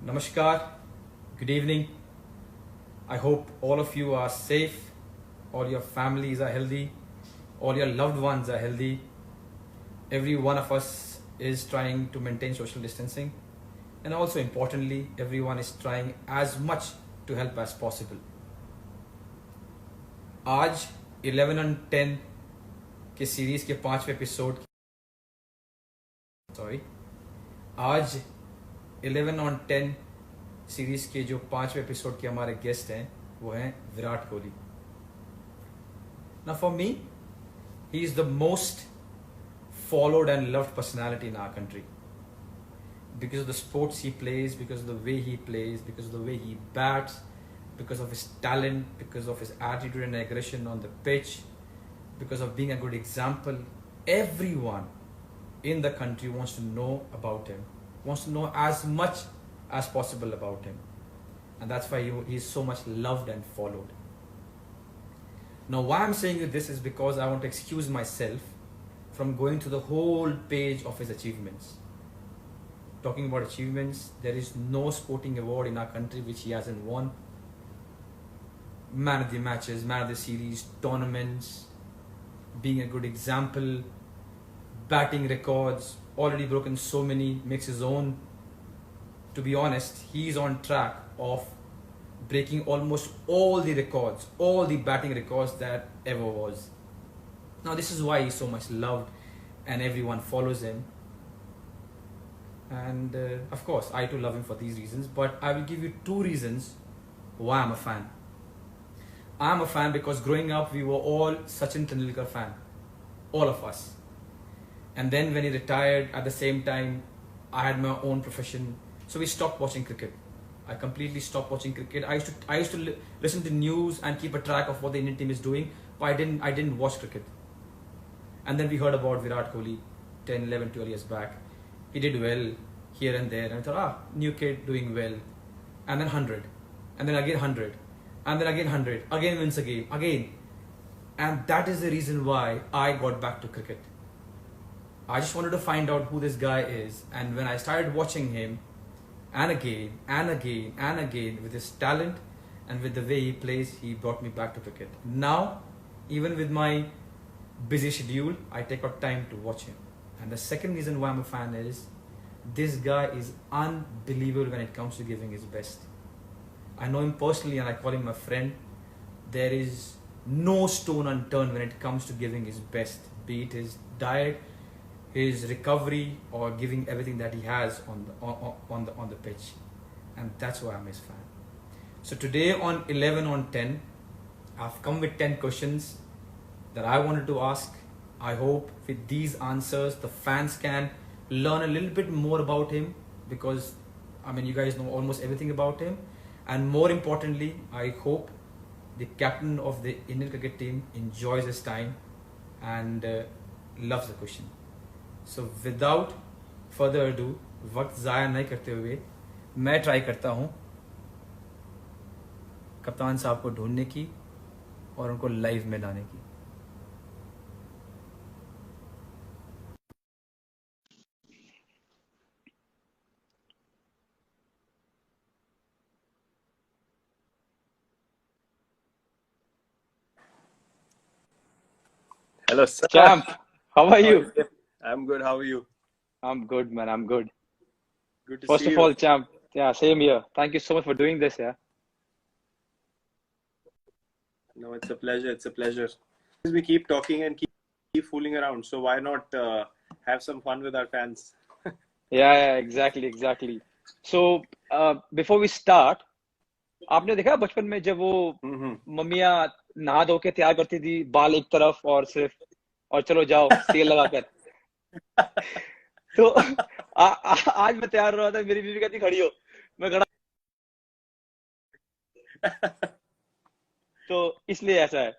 Namaskar, good evening. I hope all of you are safe, all your families are healthy, all your loved ones are healthy. Every one of us is trying to maintain social distancing, and also importantly, everyone is trying as much to help as possible. आज 11 on 10 के series के 5वें episode आज 11 on 10 series के जो 5वें episode के हमारे गेस्ट हैं वो हैं Virat Kohli. Now for me, he is the most followed and loved personality in our country because of the sports he plays, because of the way he plays, because of the way he bats, because of his talent, because of his attitude and aggression on the pitch, because of being a good example. Everyone in the country wants to know about him, wants to know as much as possible about him, and that's why he is so much loved and followed. Now why I'm saying this is because I want to excuse myself from going through the whole page of his achievements. Talking about achievements, there is no sporting award in our country which he hasn't won. Man of the matches, man of the series, tournaments, being a good example, batting records, already broken so many, makes his own. To be honest, he's on track of breaking almost all the records, all the batting records that ever was. Now this is why he's so much loved and everyone follows him. And of course, I too love him for these reasons, but I will give you two reasons why I'm a fan. I'm a fan because growing up, we were all Sachin Tendulkar fan, all of us. And then when he retired, at the same time, I had my own profession, so we stopped watching cricket. I completely stopped watching cricket. I used to listen to news and keep a track of what the Indian team is doing, but I didn't watch cricket. And then we heard about Virat Kohli 10, 11, 12 years back. He did well here and there, and I thought, new kid doing well. And then 100, and then again 100, and then again 100, again wins a game, again. And that is the reason why I got back to cricket. I just wanted to find out who this guy is, and when I started watching him, and again, and again, and again, with his talent and with the way he plays, he brought me back to cricket. Now, even with my busy schedule, I take out time to watch him. And the second reason why I'm a fan is, this guy is unbelievable when it comes to giving his best. I know him personally and I call him my friend. There is no stone unturned when it comes to giving his best, be it his diet, his recovery, or giving everything that he has on the pitch. And that's why I'm his fan. So today on 11 on 10, I've come with 10 questions that I wanted to ask. I hope with these answers, the fans can learn a little bit more about him, because I mean, you guys know almost everything about him. And more importantly, I hope the captain of the Indian cricket team enjoys his time and loves the question. So without further ado, वक्त ज़ाया नहीं करते हुए मैं try करता हूँ कप्तान साहब को ढूंढने की और उनको लाइव में लाने की. Hello, sir. Champ, how are you? I'm good. How are you? I'm good, man. I'm good. Good to First see of you. all, champ, yeah, same here. Thank you so much for doing this, yeah. No, it's a pleasure. It's a pleasure. We keep talking and keep fooling around. So why not have some fun with our fans? Yeah, exactly. So, before we start, आपने देखा बचपन में जब वो मम्मियाँ नहा धो के तैयार करती थी, बाल एक तरफ और सिर्फ, और चलो जाओ तेल लगाकर. तो आज मैं तैयार हो रहा था, मेरी बीवी कहती खड़ी हो, मैं खड़ा. तो इसलिए ऐसा है.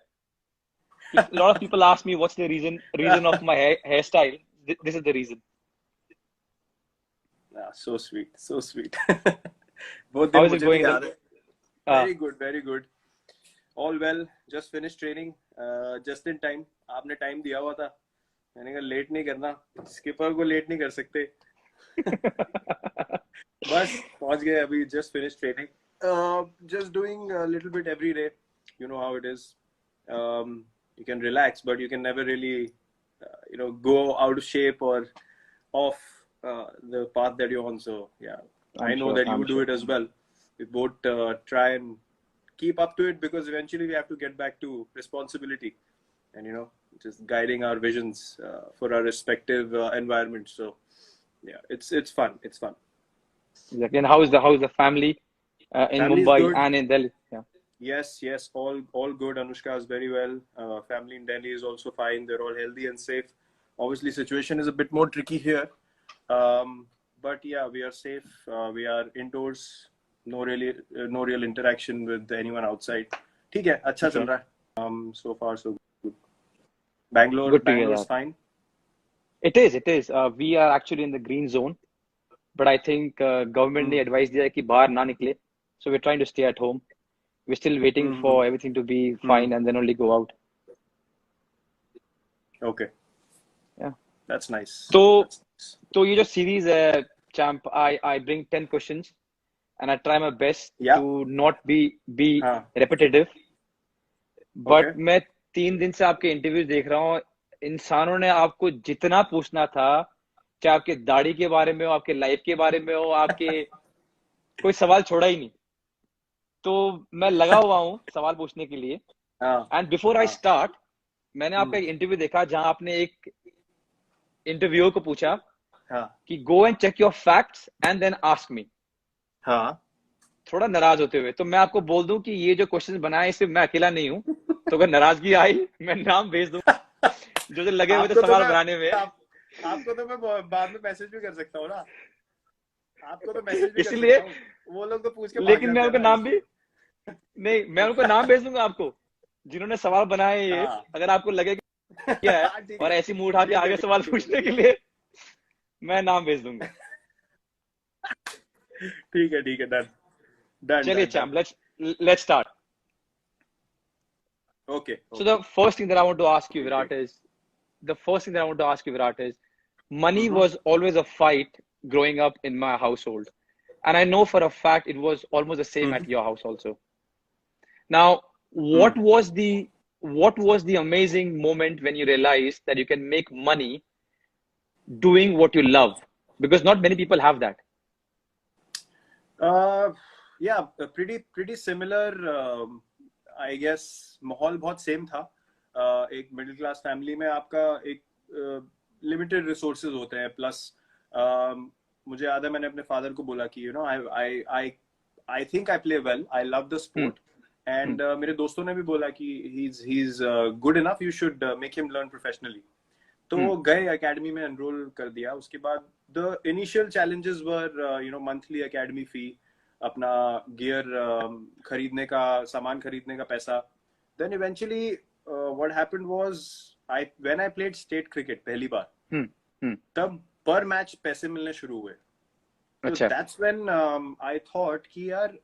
A lot of people ask me what's the reason of my hairstyle. This is the reason. So sweet. So sweet. Both How is it going? Very good. Very good. All well. Just finished training. Just in time. आपने time दिया हुआ था. मैंने कहा late नहीं करना. Skipper को late नहीं कर सकते. बस पहुंच गए अभी, just finished training. Just doing a little bit every day. You know how it is. You can relax, but you can never really, go out of shape or off the path that you're on. So yeah, I know that you do it as well. We both try and keep up to it, because eventually we have to get back to responsibility and just guiding our visions for our respective environments. So yeah, it's fun. It's fun. Exactly. And how's the family in Family is Mumbai good. and in Delhi? Yeah. Yes, all good. Anushka is very well. Family in Delhi is also fine. They're all healthy and safe. Obviously, situation is a bit more tricky here, but yeah, we are safe. We are indoors. No real interaction with anyone outside. ठीक है, अच्छा चल रहा है. So far so good. Good to hear Bangalore's that. fine. It is. We are actually in the green zone, but I think government ने advice दिया है कि बाहर ना निकले. So we're trying to stay at home. We're still waiting for everything to be fine and then only go out. Okay. Yeah. That's nice. So ये जो series है, champ, I bring 10 questions and I try my best to not be repetitive. But मैं 3 दिन से आपके interviews देख रहा हूँ. इंसानों ने आपको जितना पूछना था, चाहे आपके दाढ़ी के बारे में हो, आपके लाइफ के बारे में हो, आपके कोई सवाल छोड़ा ही नहीं. तो मैं लगा हुआ हूँ सवाल पूछने के लिए. एंड बिफोर आई स्टार्ट, मैंने आपका एक इंटरव्यू देखा जहां आपने एक इंटरव्यूअर को पूछा कि go and check your facts and then ask me. थोड़ा नाराज होते हुए. तो मैं आपको बोल दूं कि ये जो क्वेश्चन बनाए सिर्फ मैं अकेला नहीं हूं. तो अगर नाराजगी आई, मैं नाम भेज दूं जो लगे हुए थे सवाल बनाने में. आपको तो मैं बाद में मैसेज भी कर सकता हूँ ना. आपको तो मैसेज भी इसलिए वो लोग तो पूछ के, लेकिन मैं उनका नाम भी नहीं, मैं उनको नाम भेज दूंगा आपको जिन्होंने सवाल बनाए ये. अगर आपको लगे कि क्या है और ऐसी मुंह उठा के आगे सवाल पूछने के लिए, मैं नाम भेज दूंगा. ठीक है, डन. चलिए champ, let's start. Okay. So the first thing that I want to ask you, Virat, is money was always a fight growing up in my household. And I know for a fact it was almost the same at your house also. Now, what was the amazing moment when you realized that you can make money doing what you love? Because not many people have that. Yeah, pretty similar. I guess माहौल बहुत same था. एक middle class family में आपका एक limited resources होते हैं. Plus मुझे याद है मैंने अपने फादर को बोला कि I think I play well, I love the sport. And मेरे दोस्तों ने भी बोला कि he is good enough, you should make him learn professionally. तो गए एकेडमी में एनरोल कर दिया. उसके बाद the initial challenges were monthly academy fee, अपना गियर खरीदने का, सामान खरीदने का पैसा. Then eventually what happened was, when I played state cricket पहली बार, तब पर मैच पैसे मिलने शुरू हुए. So that's when I thought कि यार,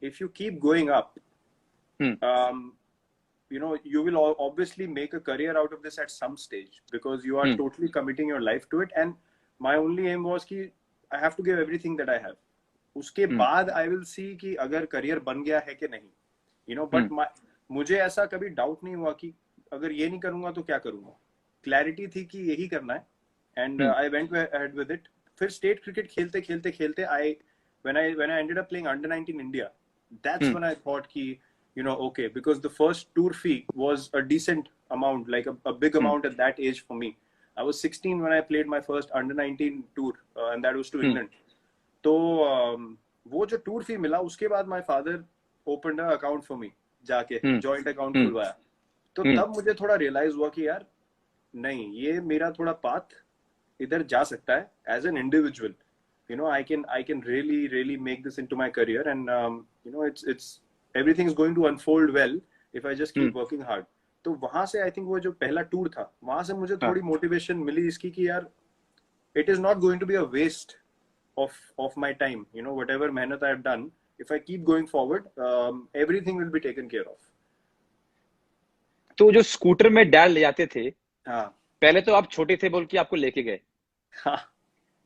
if you keep going up, you will obviously make a career out of this at some stage, because you are totally committing your life to it. And my only aim was कि I have to give everything that I have. उसके बाद I will see कि अगर career बन गया है कि नहीं. But मुझे ऐसा कभी डाउट नहीं हुआ कि अगर ये नहीं करूंगा तो क्या करूंगा. क्लैरिटी थी कि यही करना है. And I went ahead with it. फिर स्टेट क्रिकेट खेलते when I ended up playing under-19 India, that's when I thought कि okay, because the first tour fee was a decent amount, like a big amount at that age for me. I was 16 when I played my first under-19 tour, and that was to England. तो वो जो tour fee मिला, उसके बाद my father opened an account for me, जाके joint account खुलवाया. तो तब मुझे थोड़ा realize हुआ कि यार नहीं, ये मेरा थोड़ा path इधर जा सकता है as an individual. I can really make this into my career, and it's everything is going to unfold well if I just keep working hard. तो वहां से I think वो जो पहला टूर था, वहां से मुझे थोड़ी मोटिवेशन मिली इसकी कि यार, it is not going to be a waste of my time. Whatever मेहनत I have done, if I keep going forward, everything will be taken care of. तो जो स्कूटर में डैड ले जाते थे, पहले तो आप छोटे थे बोल के आपको लेके गए.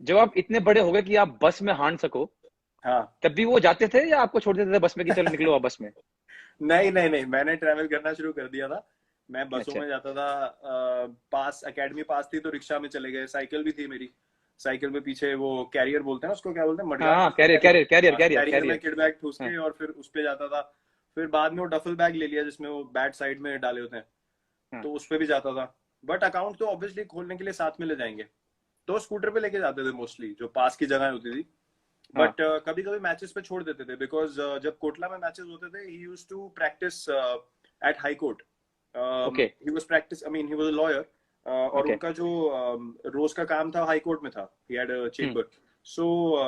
जब आप इतने बड़े हो गए कि आप बस में हाँट सको, हाँ, तब भी वो जाते थे या आपको छोड़ देते थे बस में कि चलो निकलो आप बस में? नहीं नहीं नहीं, मैंने ट्रैवल करना शुरू कर दिया था। मैं बसों अच्छा। में जाता था। पास एकेडमी पास थी तो रिक्शा में चले गए, साइकिल भी थी मेरी। साइकिल में पीछे वो कैरियर बोलते हैं ना उसको, क्या बोलते हैं, मडगार्ड हाँ, बोलते हैं, कैरियर कैरियर। कैरियर कैरियर हाँ, कैरियर कैरियर में कैरियर। किड बैग ठूस हाँ के और फिर उस पे जाता था। फिर बाद में वो डफल बैग ले लिया जिसमें वो बैट साइड में डाले होते हैं, हाँ तो उस पे भी जाता था। बट अकाउंट तो ऑब्वियसली खोलने के लिए साथ में ले जाएंगे, तो स्कूटर पे लेके जाते थे मोस्टली, जो पास की जगह होती थी। हाँ। बट कभी कभी मैचेस पे छोड़ देते थे, बिकॉज जब कोटला में मैचेस होते थे, he used to practice at high court. Okay he was practice, I mean he was a lawyer. और ओके। उनका जो रोज का काम था हाई कोर्ट में था, ही हैड अ चेम्बर। सो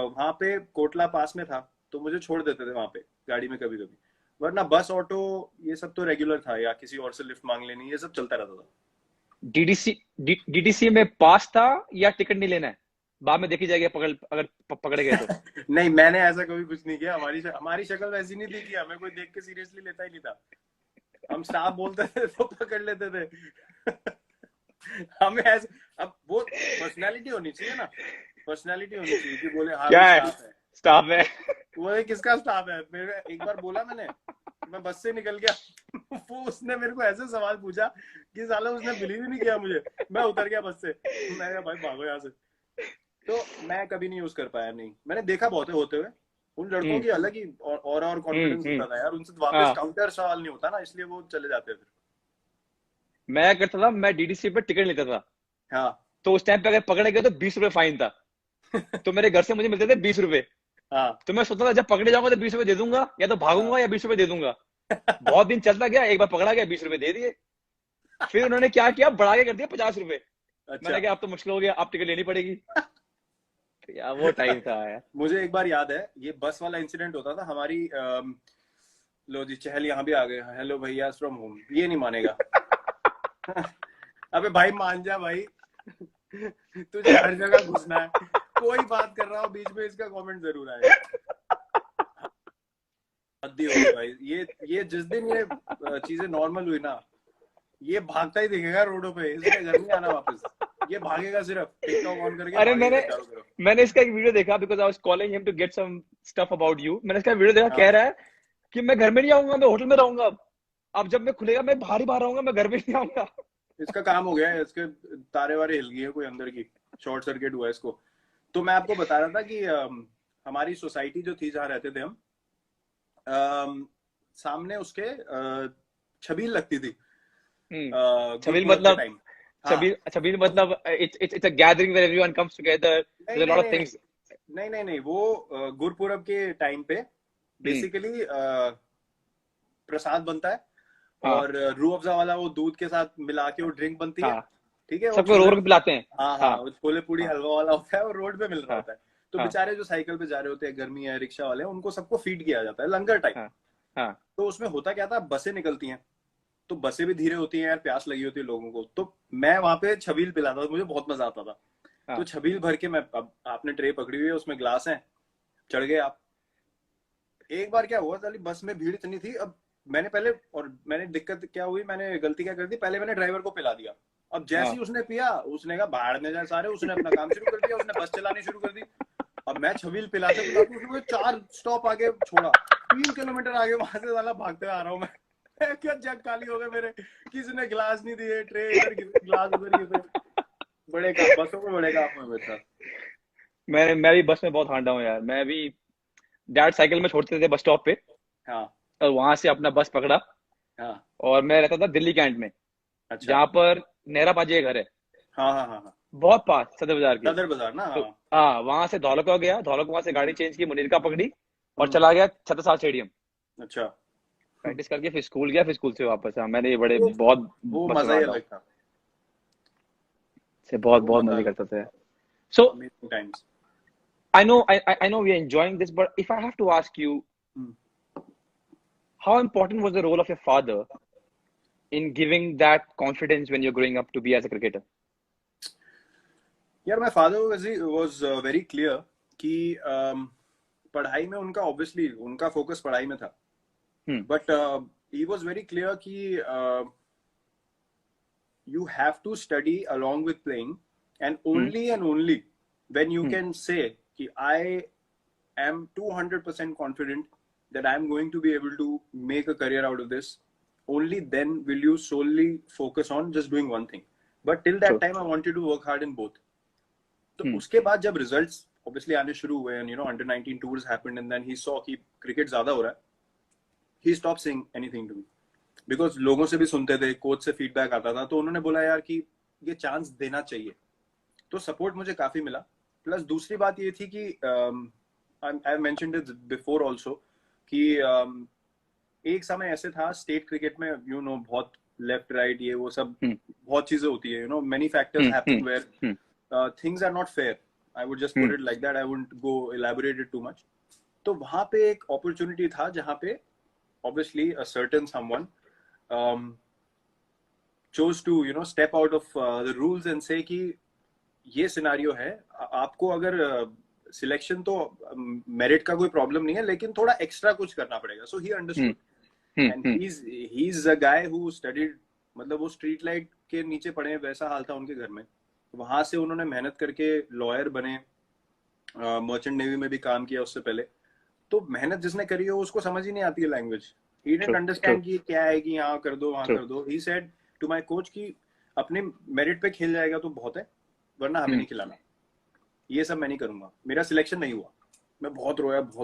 वहां पे कोटला पास में था, तो मुझे छोड़ देते थे वहां पे गाड़ी में कभी कभी। वरना बस ऑटो ये सब तो रेगुलर था, या किसी और से लिफ्ट मांग लेनी, ये सब चलता रहता था। डीडीसी डीडीसी में पास था या टिकट नहीं लेना है, बाद में देखी जाएगी पकड़, अगर पकड़े गए तो? नहीं, मैंने ऐसा कभी कुछ नहीं किया। हमारी शक्ल वैसी नहीं थी कि हमें कोई देख के सीरियसली लेता ही नहीं था। हम स्टाफ बोलते थे तो पकड़ लेते थे। हमें ऐसे, अब वो पर्सनालिटी होनी चाहिए ना, पर्सनालिटी होनी चाहिए कि बोले हाँ क्या भी है, स्टाफ है। स्टाफ है। वो किसका स्टाफ है? मेरे एक बार बोला मैंने, मैं बस से निकल गया। वो उसने मेरे को ऐसे सवाल पूछा कि साला उसने बिलीव ही नहीं किया मुझे। मैं उतर गया बस से, मैं कहा भाई भागो यहाँ से। तो मैं कभी नहीं यूज कर पाया। नहीं, मैंने देखा बहुत है होते हुए। उन लड़कों हम्म की अलग ही और कॉन्फिडेंस हम्म। होता था यार, उनसे वापस हाँ, काउंटर सवाल नहीं होता ना, इसलिए वो चले जाते फिर। मैं करता था, मैं डीडीसी पे टिकट लेता था, हाँ। तो उस टाइम पे अगर पकड़े गए तो 20 रुपए फाइन था। तो मेरे घर से मुझे मिलते थे 20 रुपए। हाँ। तो मैं सोचता था जब पकड़े जाऊंगा तो 20 रुपए दे दूंगा, या तो हाँ। भागूंगा या 20 रुपए दे दूंगा। बहुत दिन चलता गया, एक बार पकड़ा गया, 20 रुपए दे दिए। फिर उन्होंने क्या किया, बढ़ा के कर दिया 50 रुपए। अच्छा। मैंने कहा अब तो मुश्किल हो गया, अब टिकट लेनी पड़ेगी। तो यार वो टाइम था यार। मुझे एक बार याद है, ये बस वाला इंसिडेंट होता था हमारी। लो जी, चहल यहाँ भी आ गए। हेलो भैया फ्रॉम होम, ये नहीं मानेगा। अबे भाई मान जा भाई। तुझे हर जगह घुसना है, कोई बात कर रहा हो बीच में इसका कमेंट जरूर आएगा। हद्दी हो गई भाई। ये जिस दिन ये चीजें नॉर्मल हुई ना, ये भागता ही दिखेगा रोडों पे, इसके घर नहीं आना वापस। ये भागेगा सिर्फ टिकटॉक ऑन करके, अरे भागेगा चारों तरफ। मैंने इसका एक वीडियो देखा, because I was calling him to get some stuff about you. मैंने इसका वीडियो देखा, हाँ। कह रहा है कि मैं घर में नहीं आऊंगा, मैं होटल में रहूंगा। अब जब मैं खुलेगा मैं बाहर ही बाहर रहूंगा, मैं घर में नहीं आऊंगा। इसका काम हो गया है, इसके तारे वारे हिल गई है कोई अंदर की, शॉर्ट सर्किट हुआ है इसको। तो मैं आपको बता रहा था कि हमारी सोसाइटी जो थी जहाँ रहते थे हम, सामने उसके छबील लगती थी छबील गुरपुरब के मतलब, टाइम। हाँ। छबील मतलब it's a gathering where everyone comes together, नहीं देयर अ नहीं लॉट नहीं ऑफ नहीं थिंग्स। नहीं नहीं नहीं, वो गुरपुरब के टाइम पे बेसिकली प्रसाद बनता है, हाँ और रूह अफ़ज़ा वाला वो दूध के साथ मिला के वो ड्रिंक बनती है। हाँ, ठीक है, और सबको रो छोले, रो के पिलाते हैं। हाँ हाँ, हाँ वो छोले पूड़ी हाँ हलवा वाला होता है और रोड पे मिल रहा हाँ होता है। तो हाँ बेचारे जो साइकिल पे जा रहे होते हैं, गर्मी है, रिक्शा वाले हैं, उनको सबको फीड किया जाता है लंगर टाइप। हाँ हाँ तो उसमें होता क्या था, बसें निकलती हैं, तो बसें भी धीरे होती हैं यार, प्यास लगी होती है लोगों को। तो मैं वहां पे छबील पिलाता था, मुझे बहुत मजा आता था। तो हाँ। छबील भर के मैं, अब आपने ट्रे पकड़ी हुई है, उसमें ग्लास है, चढ़ गए आप। एक बार क्या हुआ, साली बस में भीड़ इतनी थी। अब मैंने दिक्कत क्या हुई, मैंने गलती क्या कर दी, पहले मैंने ड्राइवर को पिला दिया। अब जैसे ही उसने पिया, उसने कहा बाहर में जाए सारे, उसने अपना काम शुरू कर दिया, उसने बस चलानी शुरू कर दी। अब मैं छबील पिलाते पिलाते उसने मुझे 4 स्टॉप आगे छोड़ा, 3 किलोमीटर आगे वहां से साला भागते आ रहा हूँ मैं। क्या जग खाली हो गए मेरे, किसी ने गिलास नहीं दिए, ट्रे इधर गिलास उधर उधर। बड़े काम, बसों में बड़े काम हुए मेरे साथ। मैं भी बस में बहुत हांडा हूँ यार। मैं भी, डैड साइकिल में छोड़ते थे बस स्टॉप पे, हाँ और वहां से अपना बस पकड़ा। हाँ। और मैं रहता था दिल्ली कैंट में, अच्छा। जहाँ पर नेहरा पाजी का घर है, हाँ हाँ हाँ हाँ। बहुत पास सदर बाजार के। सदर बाजार ना, तो हाँ। हाँ, वहां से धौलका गया, धौलका वहां से गाड़ी चेंज की, मुनीरका पकड़ी और हम्म। चला गया छत्रसाल स्टेडियम। अच्छा। प्रैक्टिस करके फिर स्कूल गया, फिर स्कूल से वापस। हाँ, मैंने ये बड़े वो बहुत वो बस में मजा ही हांडा हूँ, अलग था। से बहुत वो बहुत मजा मजे अलग करते था। थे। So amazing times. I know we are enjoying this, but if I have to ask you, how important was the role of your father in giving that confidence when you're growing up to be as a cricketer? यार, my father was very clear कि पढ़ाई में उनका, obviously उनका focus पढ़ाई में था, but he was very clear कि you have to study along with playing, and only when you can say कि I am 200% confident that I am going to be able to make a career out of this, only then will you solely focus on just doing one thing. But till that time, I want you to work hard in both. तो उसके बाद जब results obviously आने शुरू हुए, and you know under 19 tours happened, and then he saw कि cricket ज़्यादा हो रहा है, he stopped saying anything to me because लोगों से भी सुनते थे, कोच से feedback आता था, तो उन्होंने बोला यार कि ये chance देना चाहिए. तो support मुझे काफी मिला. Plus दूसरी बात ये थी कि I mentioned it before also कि एक समय ऐसे था स्टेट क्रिकेट में, you know, बहुत लेफ्ट राइट ये वो सब बहुत चीजें होती है, you know, many factors happen where things are not fair. I would just put it like that. I wouldn't go elaborate it too much. तो वहाँ पे एक opportunity था जहाँ पे obviously a certain someone chose to, you know, step out of the rules and say कि ये scenario है, आपको अगर सिलेक्शन तो मेरिट का कोई प्रॉब्लम नहीं है, लेकिन थोड़ा एक्स्ट्रा कुछ करना पड़ेगा. So he understood and he is a guy who studied, मतलब वो स्ट्रीट लाइट के नीचे पढ़े, वैसा हाल था उनके घर में. वहां से उन्होंने मेहनत करके लॉयर बने, मर्चेंट नेवी में भी काम किया उससे पहले. तो मेहनत जिसने करी हो उसको समझ ही नहीं आती है लैंग्वेज. ही डिडंट अंडरस्टैंड कि क्या है कि यहाँ कर दो वहां कर दो. He said to my coach कि अपने मेरिट पे खेल जाएगा तो बहुत है, वरना हमें नहीं खिलाना. ये सब मैं नहीं करूंगा. मेरा सिलेक्शन नहीं हुआ, मैं बहुत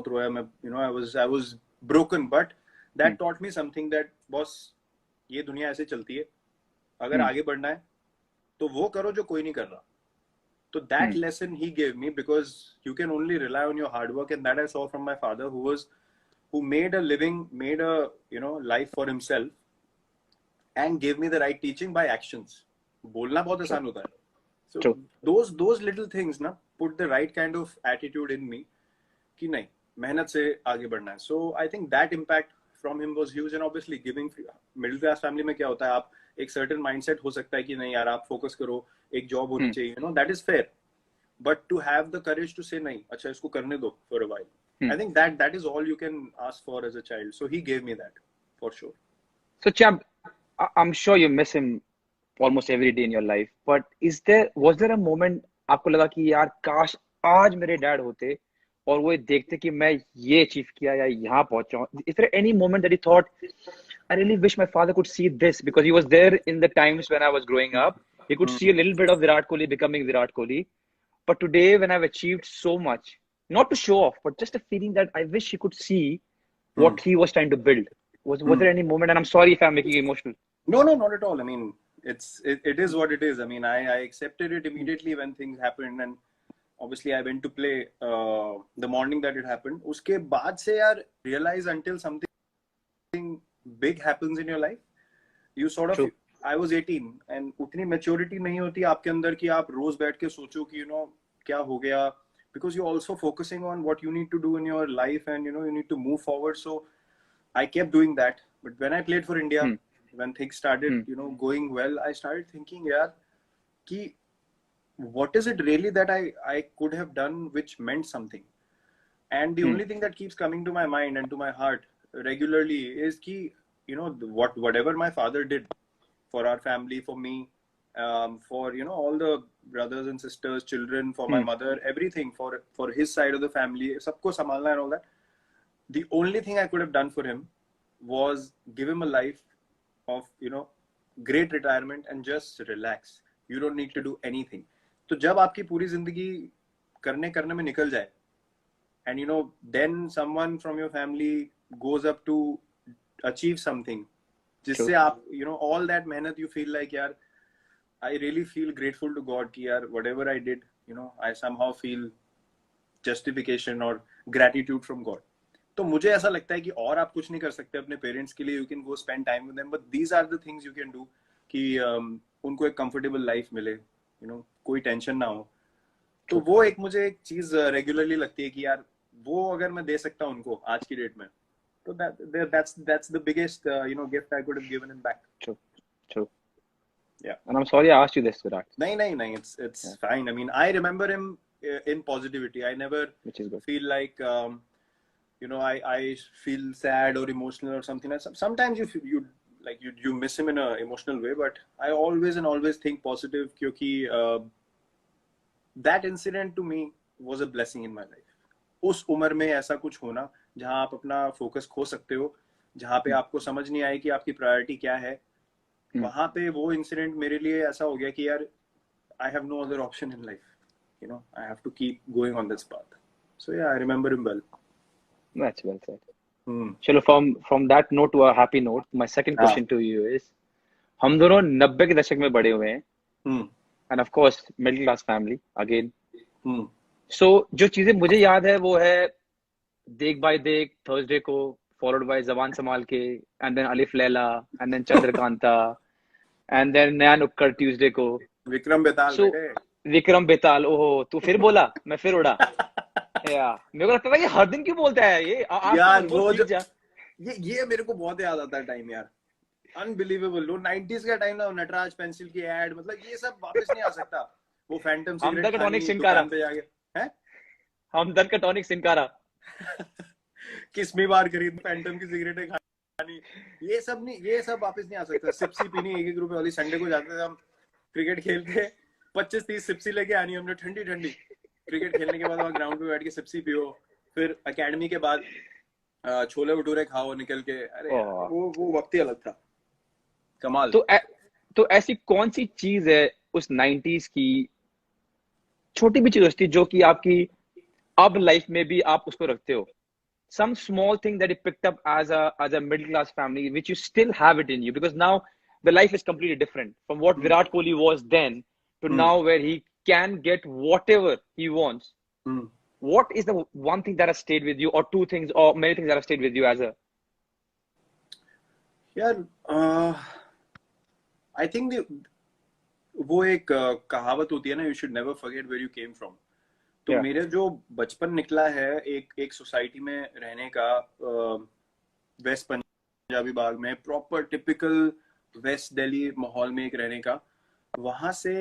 रोया. मैं you know I was broken, but that taught me something that boss, ये दुनिया ऐसे चलती है, अगर आगे बढ़ना है तो वो करो जो कोई नहीं कर रहा. तो that lesson he gave me, because you can only rely on your hard work, and that I saw from my father who made a living, made a, you know, life for himself and gave me the right teaching by actions. बोलना बहुत आसान होता है. So those little things ना put the right kind of attitude in me कि नहीं, मेहनत से आगे बढ़ना है. So I think that impact from him was huge. And obviously giving middle class family में क्या होता है, आप एक certain mindset हो सकता है कि नहीं यार आप focus करो, एक job होनी चाहिए, you know, that is fair. But to have the courage to say नहीं, अच्छा इसको करने दो for a while. I think that is all you can ask for as a child. So he gave me that for sure. So Champ, I'm sure you miss him almost every day in your life, but was there a moment आपको लगा कि यार काश आज मेरे dad होते और वो देखते कि मैं ये अचीव किया या यहाँ पहुंचा हूँ? Is there any moment that he thought, I really wish my father could see this, because he was there in the times when I was growing up. He could see a little bit of Virat Kohli becoming Virat Kohli. But today when I've achieved so much, not to show off, but just a feeling that I wish he could see what he was trying to build. Was there any moment? And I'm sorry if I'm making you emotional. No, not at all. I mean, it is what it is. I mean, I accepted it immediately when things happened, and obviously I went to play the morning that it happened. उसके बाद से यार realize until something big happens in your life, you sort of. True. I was 18 and उतनी maturity नहीं होती आपके अंदर कि आप रोज बैठ के सोचो कि you know क्या हो गया, because you're also focusing on what you need to do in your life, and you know you need to move forward. So I kept doing that. But when I played for India, when things started, you know, going well, I started thinking, yaar, ki what is it really that I could have done which meant something? And the only thing that keeps coming to my mind and to my heart regularly is ki, you know, whatever my father did for our family, for me, for, you know, all the brothers and sisters, children, for my mother, everything, for his side of the family, sabko samalna and all that. The only thing I could have done for him was give him a life of, you know, great retirement and just relax. You don't need to do anything. तो जब आपकी पूरी जिंदगी करने में निकल जाए, and you know, then someone from your family goes up to achieve something, जिससे आप, you know, all that मेहनत, you feel like यार, I really feel grateful to God कि यार whatever I did, you know, I somehow feel justification or gratitude from God. तो मुझे ऐसा लगता है कि और आप कुछ नहीं कर सकते अपने पेरेंट्स के लिए. You can go spend time with them, but these are the things you can do कि उनको एक कंफर्टेबल लाइफ मिले, यू नो, कोई टेंशन ना हो. तो वो एक मुझे एक चीज रेगुलरली लगती है कि यार वो अगर मैं दे सकता हूँ उनको आज की डेट में, तो that's the biggest you know gift I could have given him back. True. Yeah. And I'm sorry I asked you this, Virat. No, it's fine. I mean, I remember him in positivity. I never feel like you know, I feel sad or emotional or something. Sometimes you miss him in a emotional way, but I always think positive, क्योंकि that incident to me was a blessing in my life. उस उम्र में ऐसा कुछ होना जहां आप अपना फोकस खो सकते हो, जहां पे आपको समझ नहीं आए कि आपकी प्रायोरिटी क्या है, वहां पे वो इंसिडेंट मेरे लिए ऐसा हो गया कि यार I have no other option in life, you know, I have to keep going on this path. So yeah, I remember him well. That's well said. चलो from that note to a happy note, my second question to you is, हम दोनों 90 के दशक में बड़े हुए हैं, and of course middle class family again. So जो चीजें मुझे याद है वो है देख बाय देख, थर्सडे को, followed by जबान संभाल के, and then अलिफ Laila, and then Chandrakanta, and then नया नुक्कड़ ट्यूसडे को, विक्रम बेताल। so, विक्रम बेताल, ओहो तू फिर बोला, मैं फिर उड़ा। यार मेरे को लगता था कि हर दिन क्यों बोलता है ये यार, वो जो ये मेरे को बहुत याद आता है टाइम यार, अनबिलीवेबल। वो 90s का टाइम ना, नटराज पेंसिल की एड, मतलब ये सब वापस नहीं आ सकता। वो फैंटम हमदर्द का टॉनिक सिनकारा पे जाके, हैं हमदर्द का टॉनिक सिनकारा किस्मी बार खरीद, फैंटम की सिगरेटें खानी, ये सब नहीं, ये सब वापस नहीं आ सकता। सिप्सी पीनी 1-1 रुपए वाली। संडे को जाते थे हम क्रिकेट खेलते, 25-30 सिप्सी लेके आनी हमने, ठंडी ठंडी। क्रिकेट खेलने के बाद वहाँ ग्राउंड पे बैठ के सिप्सी पियो, फिर एकेडमी के बाद छोले भटूरे खाओ निकल के। अरे वो वक्त ही अलग था, कमाल। तो ऐसी कौन सी चीज है उस 90s की, छोटी भी चीज थी जो कि आपकी अब लाइफ में भी आप उसको रखते हो? Some small thing that you picked up as a middle class family, which you still have it in you, because now the life is completely different from what Virat Kohli was then to now, where he can get whatever he wants. What is the one thing that has stayed with you, or two things, or many things that have stayed with you as a? यार, I think वो एक कहावत होती है ना, you should never forget where you came from. तो मेरे जो बचपन निकला है एक सोसाइटी में रहने का, वेस्ट पंजाबी बाग में, प्रॉपर टिपिकल वेस्ट दिल्ली माहौल में एक रहने का, वहां से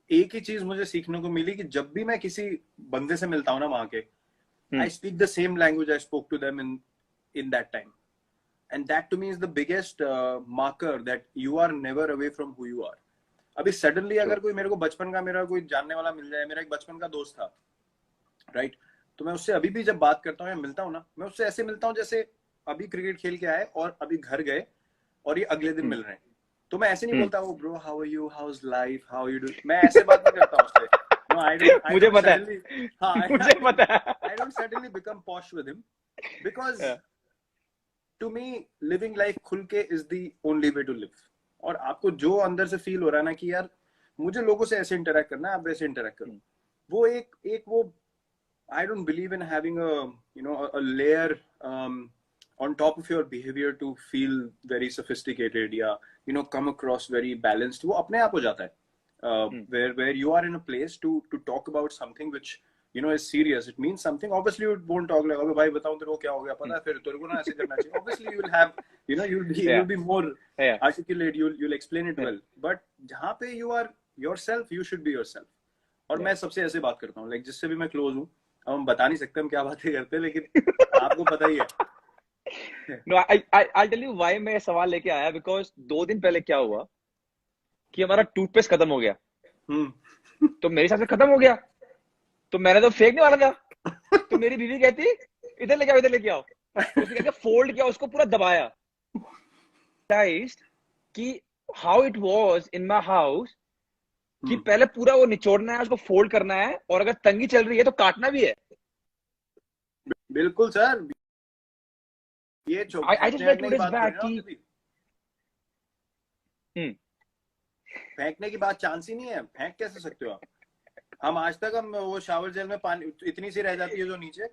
एक ही चीज मुझे सीखने को मिली कि जब भी मैं किसी बंदे से मिलता हूँ ना वहां के, I speak the same language I spoke to them in that time, and that to me is the biggest marker that you are never away from who you are. अभी सडनली अगर कोई मेरे को बचपन का मेरा कोई जानने वाला मिल जाए, मेरा एक बचपन का दोस्त था, राइट, तो मैं उससे अभी भी जब बात करता हूँ या मिलता हूँ ना, मैं उससे ऐसे मिलता हूँ जैसे अभी क्रिकेट खेल के आए और अभी घर गए और ये अगले दिन मिल रहे हैं। तो मैं ऐसे नहीं बोलता हूँ bro how are you, how is life, how you do, मैं ऐसे बात नहीं करता उससे। नो, आई डोंट, मुझे पता है, हाँ मुझे पता है, I don't suddenly become posh with him, because to me living life खुल के is the only way to live. और आपको जो अंदर से फील हो रहा है ना कि यार मुझे लोगों से ऐसे इंटरेक्ट करना है, आप वैसे इंटरेक्ट करो, वो एक वो I don't believe in having a you know a layer on top of your behavior to feel very sophisticated या you know come across very balanced. वो अपने आप हो जाता है, where you are in a place to talk about something which you know is serious, it means something. Obviously you won't talk like, भाई बताऊं तेरे को क्या हो गया, पता है फिर तेरे को ना ऐसे करना चाहिए। Obviously you will have, you know, you'll be more articulate, you'll explain it well, but जहाँ पे you are yourself, you should be yourself. और मैं सबसे ऐसे बात करता हूँ, like जिससे भी मैं क्लोज हूँ, अब हम बता नहीं सकते हम क्या बातें करते हैं, लेकिन आपको पता ही है। No, I'll tell you why मैं सवाल लेके आया, because 2 दिन पहले क्या हुआ कि हमारा टूथपेस्ट खत्म हो गया। तो मेरे हिसाब से खत्म हो गया, तो मैंने तो फेंकने वाला था। तो मेरी बीवी कहती इधर लेके आओ, इधर लेके आओ। उसने क्या फोल्ड किया, उसको पूरा दबाया। कि how it was in my house, कि पहले पूरा वो निचोड़ना है, उसको फोल्ड करना है, और अगर तंगी चल रही है तो काटना भी है। बिल्कुल सर, ये I just read 2 days back कि फेंकने की बात चांस ही नहीं है। फेंक कैसे सकते हो आप? हम आज तक हम वो शावर जेल में पानी इतनी सी रह जाती है जो नीचे,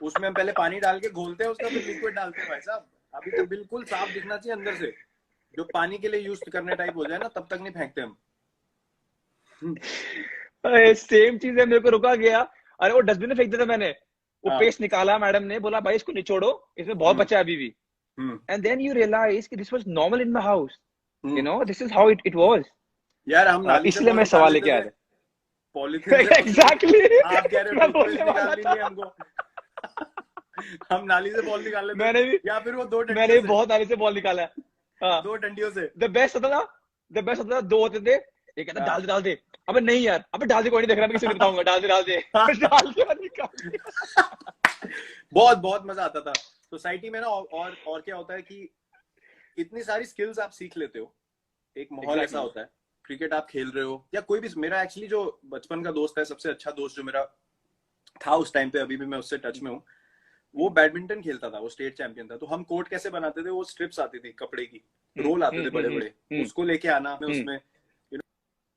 उसमें हम पहले पानी डाल के घोलते हैं उसका, फिर लिक्विड डालते हैं। भाई साहब अभी तो बिल्कुल साफ दिखना चाहिए अंदर से, जो पानी के लिए यूज करने टाइप हो जाए ना, तब तक नहीं फेंकते हम। सेम चीज है, मेरे को रुका गया। अरे वो डस्टबिन में फेंक दिया था मैंने, वो पेस्ट निकाला, मैडम ने बोला भाई इसको निचोड़ो, इसमें बहुत बचा है अभी भी। एंड देन यू रियलाइज कि this was normal in my house, you know, this is how it was. यार हम नाली से, इसलिए मैं सवाल लेके आया था। पॉलीथिन एग्जैक्टली, आप कह रहे हो निकाल लीजिए हमको। हम नाली से बॉल निकाल लेते, मैंने भी, या फिर वो 2 डंडियों मैंने भी बहुत नाली से बॉल निकाला है। हाँ, 2 डंडियों से। द बेस्ट होता था 2 होते थे, ये कहता डाल दे। अबे नहीं यार, अबे डाल दे, कोई नहीं देख रहा, मैं किसी को बताऊंगा, डाल दे डाल दे। बहुत बहुत मजा आता था सोसाइटी में ना। और क्या होता है कि इतनी सारी स्किल्स आप सीख लेते हो, एक माहौल ऐसा होता है, क्रिकेट आप खेल रहे हो या कोई भी। मेरा एक्चुअली जो बचपन का दोस्त है, सबसे अच्छा दोस्त जो मेरा था उस टाइम पे, अभी भी मैं उससे टच में हूँ, वो बैडमिंटन खेलता था, वो स्टेट चैंपियन था। तो हम कोर्ट कैसे बनाते थे, वो स्ट्रिप्स आती थी कपड़े की, रोल आते थे बड़े बड़े, उसको लेके आना उसमें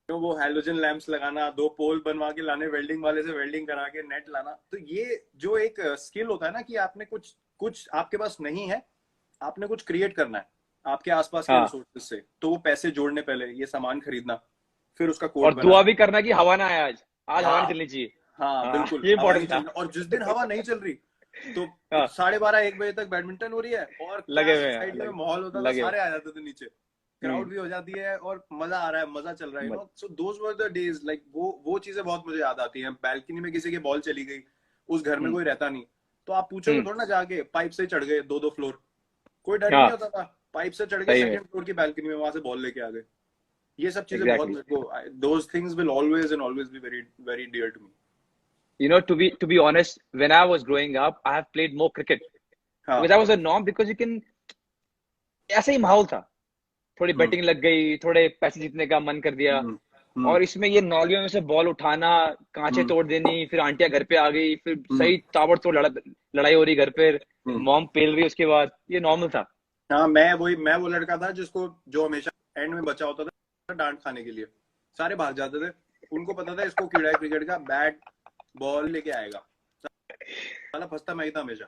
वो हैलोजन लैंप्स लगाना, 2 पोल बनवा के लाने, वेल्डिंग वाले से वेल्डिंग करा के नेट लाना। तो ये जो एक स्किल होता है ना कि आपने कुछ आपके पास नहीं है, आपने कुछ क्रिएट करना है आपके आसपास के रिसोर्सेज से। तो वो पैसे जोड़ने पहले, ये सामान खरीदना, फिर उसका कोड और दुआ भी करना कि हवा ना आए, आज हवा नहीं चलनी चाहिए। हाँ बिल्कुल, ये हवा नहीं चल रही। और जिस दिन हवा नहीं चल रही तो 12:30-1 बजे तक बैडमिंटन हो रही है और लगे साइड में माहौल होता था, सारे आ जाते थे नीचे, क्राउड भी हो जाती है और मजा आ रहा है, मजा चल रहा है, सो दोस वर द डेज। लाइक वो चीजें बहुत मुझे याद आती हैं। बैल्कनी में किसी की बॉल चली गई, उस घर में कोई रहता नहीं, तो आप पूछोगे थोड़ा ना जाके, पाइप से चढ़ गए 2-2 फ्लोर, कोई डर नहीं होता था, पाइप से चढ़ गए सेकंड फ्लोर की बैल्कनी में, वहां से बॉल लेके आ गए। ये सब चीजें बहुत मेरे को, those things will always and always be very very dear to me. You know, to be honest, when I was growing up, I have played more cricket because I was a norm, because you can, ऐसा ही माहौल था, थोड़ी batting लग गई, थोड़े पैसे जीतने का मन कर दिया, और इसमें ये नौलियों में से बॉल उठाना, कांचे तोड़ देनी, फिर आंटियां घर पे आ गई, फिर सही ताबड़तोड़ लड़ाई हो रही घर पे, मॉम पेल रही, उसके बाद ये नॉर्मल था। हाँ, मैं वो लड़का था जो हमेशा एंड में बचा होता था डांट खाने के लिए। सारे भाग जाते थे, उनको पता था इसको कीड़ा है क्रिकेट का, बैट बॉल लेके आएगा, साला फंसता मैं ही था हमेशा।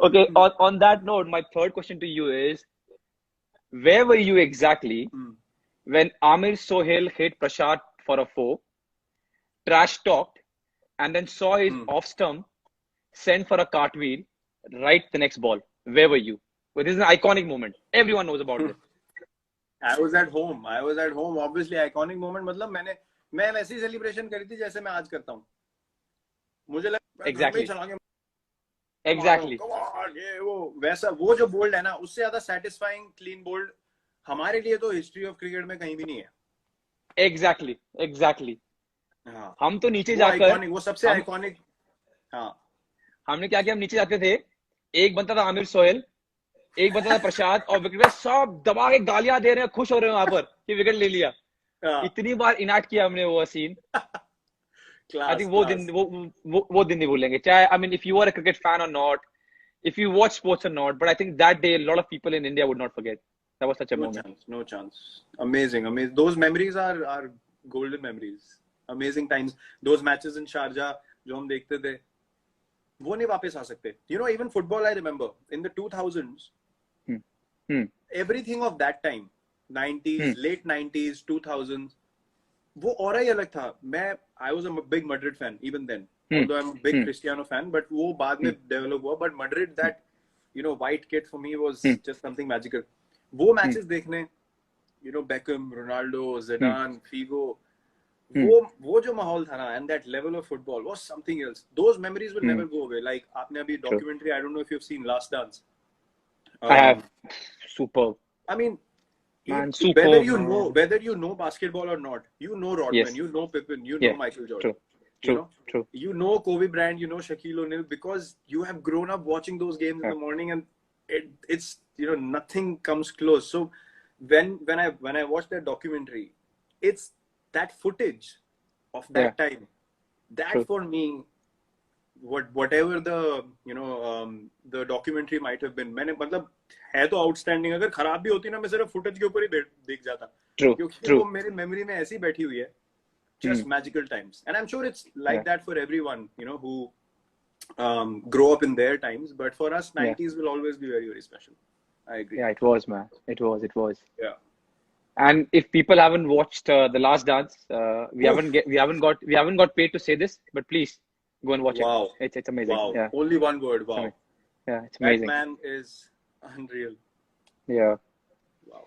Okay, on that note, my third question to you is, where were you exactly when Amir Sohail hit Prashad for a 4, trash talked, and then saw his off stump send for a cartwheel right the next ball? Where were you? Well, this is an iconic moment. Everyone knows about this. I was at home. Obviously, iconic moment. मतलब मैं वैसी celebration करी थी जैसे मैं आज करता हूँ। मुझे लगा Exactly. ये वो वैसा, वो जो बोल्ड है ना, उससे ज्यादा सेटिस्फाइंग क्लीन बोल्ड हमारे लिए तो हिस्ट्री ऑफ क्रिकेट में कहीं भी नहीं है। Exactly. हाँ, हम तो नीचे जाकर, वो सबसे आइकॉनिक। हाँ, हमने क्या किया, हम नीचे जाते थे, एक बनता था आमिर सोहेल, एक बनता था प्रसाद, और विकेट पे सब दबा के गालियां दे रहे हैं, खुश हो रहे हैं वहां पर कि विकेट ले लिया। इतनी बार इनाट किया हमने वो सीन। I think वो दिन नहीं भूलेंगे, चाहे, I mean, if you are a cricket fan or not, if you watch sports or not, but I think that day a lot of people in India would not forget. That was such a moment. No chance. Amazing. Those memories are golden memories. Amazing times. Those matches in Sharjah जो हम देखते थे, वो नहीं वापस आ सकते. You know, even football, I remember in the 2000s, everything of that time, 90s, late 90s, 2000s, वो और ही अलग था. I was a big Madrid fan even then, although I'm a big Cristiano fan, but वो बाद में develop हुआ. But Madrid, that, you know, white kit for me was just something magical. वो matches देखने, you know, Beckham, Ronaldo, Zidane, Figo, वो जो माहौल था ना, and that level of football was something else. Those memories will never go away. Like आपने अभी documentary, I don't know if you've seen Last Dance. I have. Superb. I mean, Man, whether you know basketball or not, you know Rodman, you know Pippen, you know Michael Jordan. True. You know Kobe Bryant, you know Shaquille O'Neal, because you have grown up watching those games in the morning, and it's, you know, nothing comes close. So when I watched that documentary, it's that footage of that time, that for me, whatever the, you know, the documentary might have been, मैंने मतलब है तो outstanding, अगर खराब भी होती ना, मैं सिर्फ फुटेज के ऊपर ही देख जाता, क्योंकि वो मेरी मेमोरी में ऐसी बैठी हुई है. Just magical times, and I'm sure it's like that for everyone, you know, who grow up in their times. But for us, 90s will always be very, very special. I agree. Yeah, it was, man. It was. Yeah. And if people haven't watched The Last Dance, we haven't got paid to say this, but please go and watch it. It's amazing. Wow. Yeah. Only one word. Wow. Yeah, it's amazing. That man is unreal. Yeah. Wow.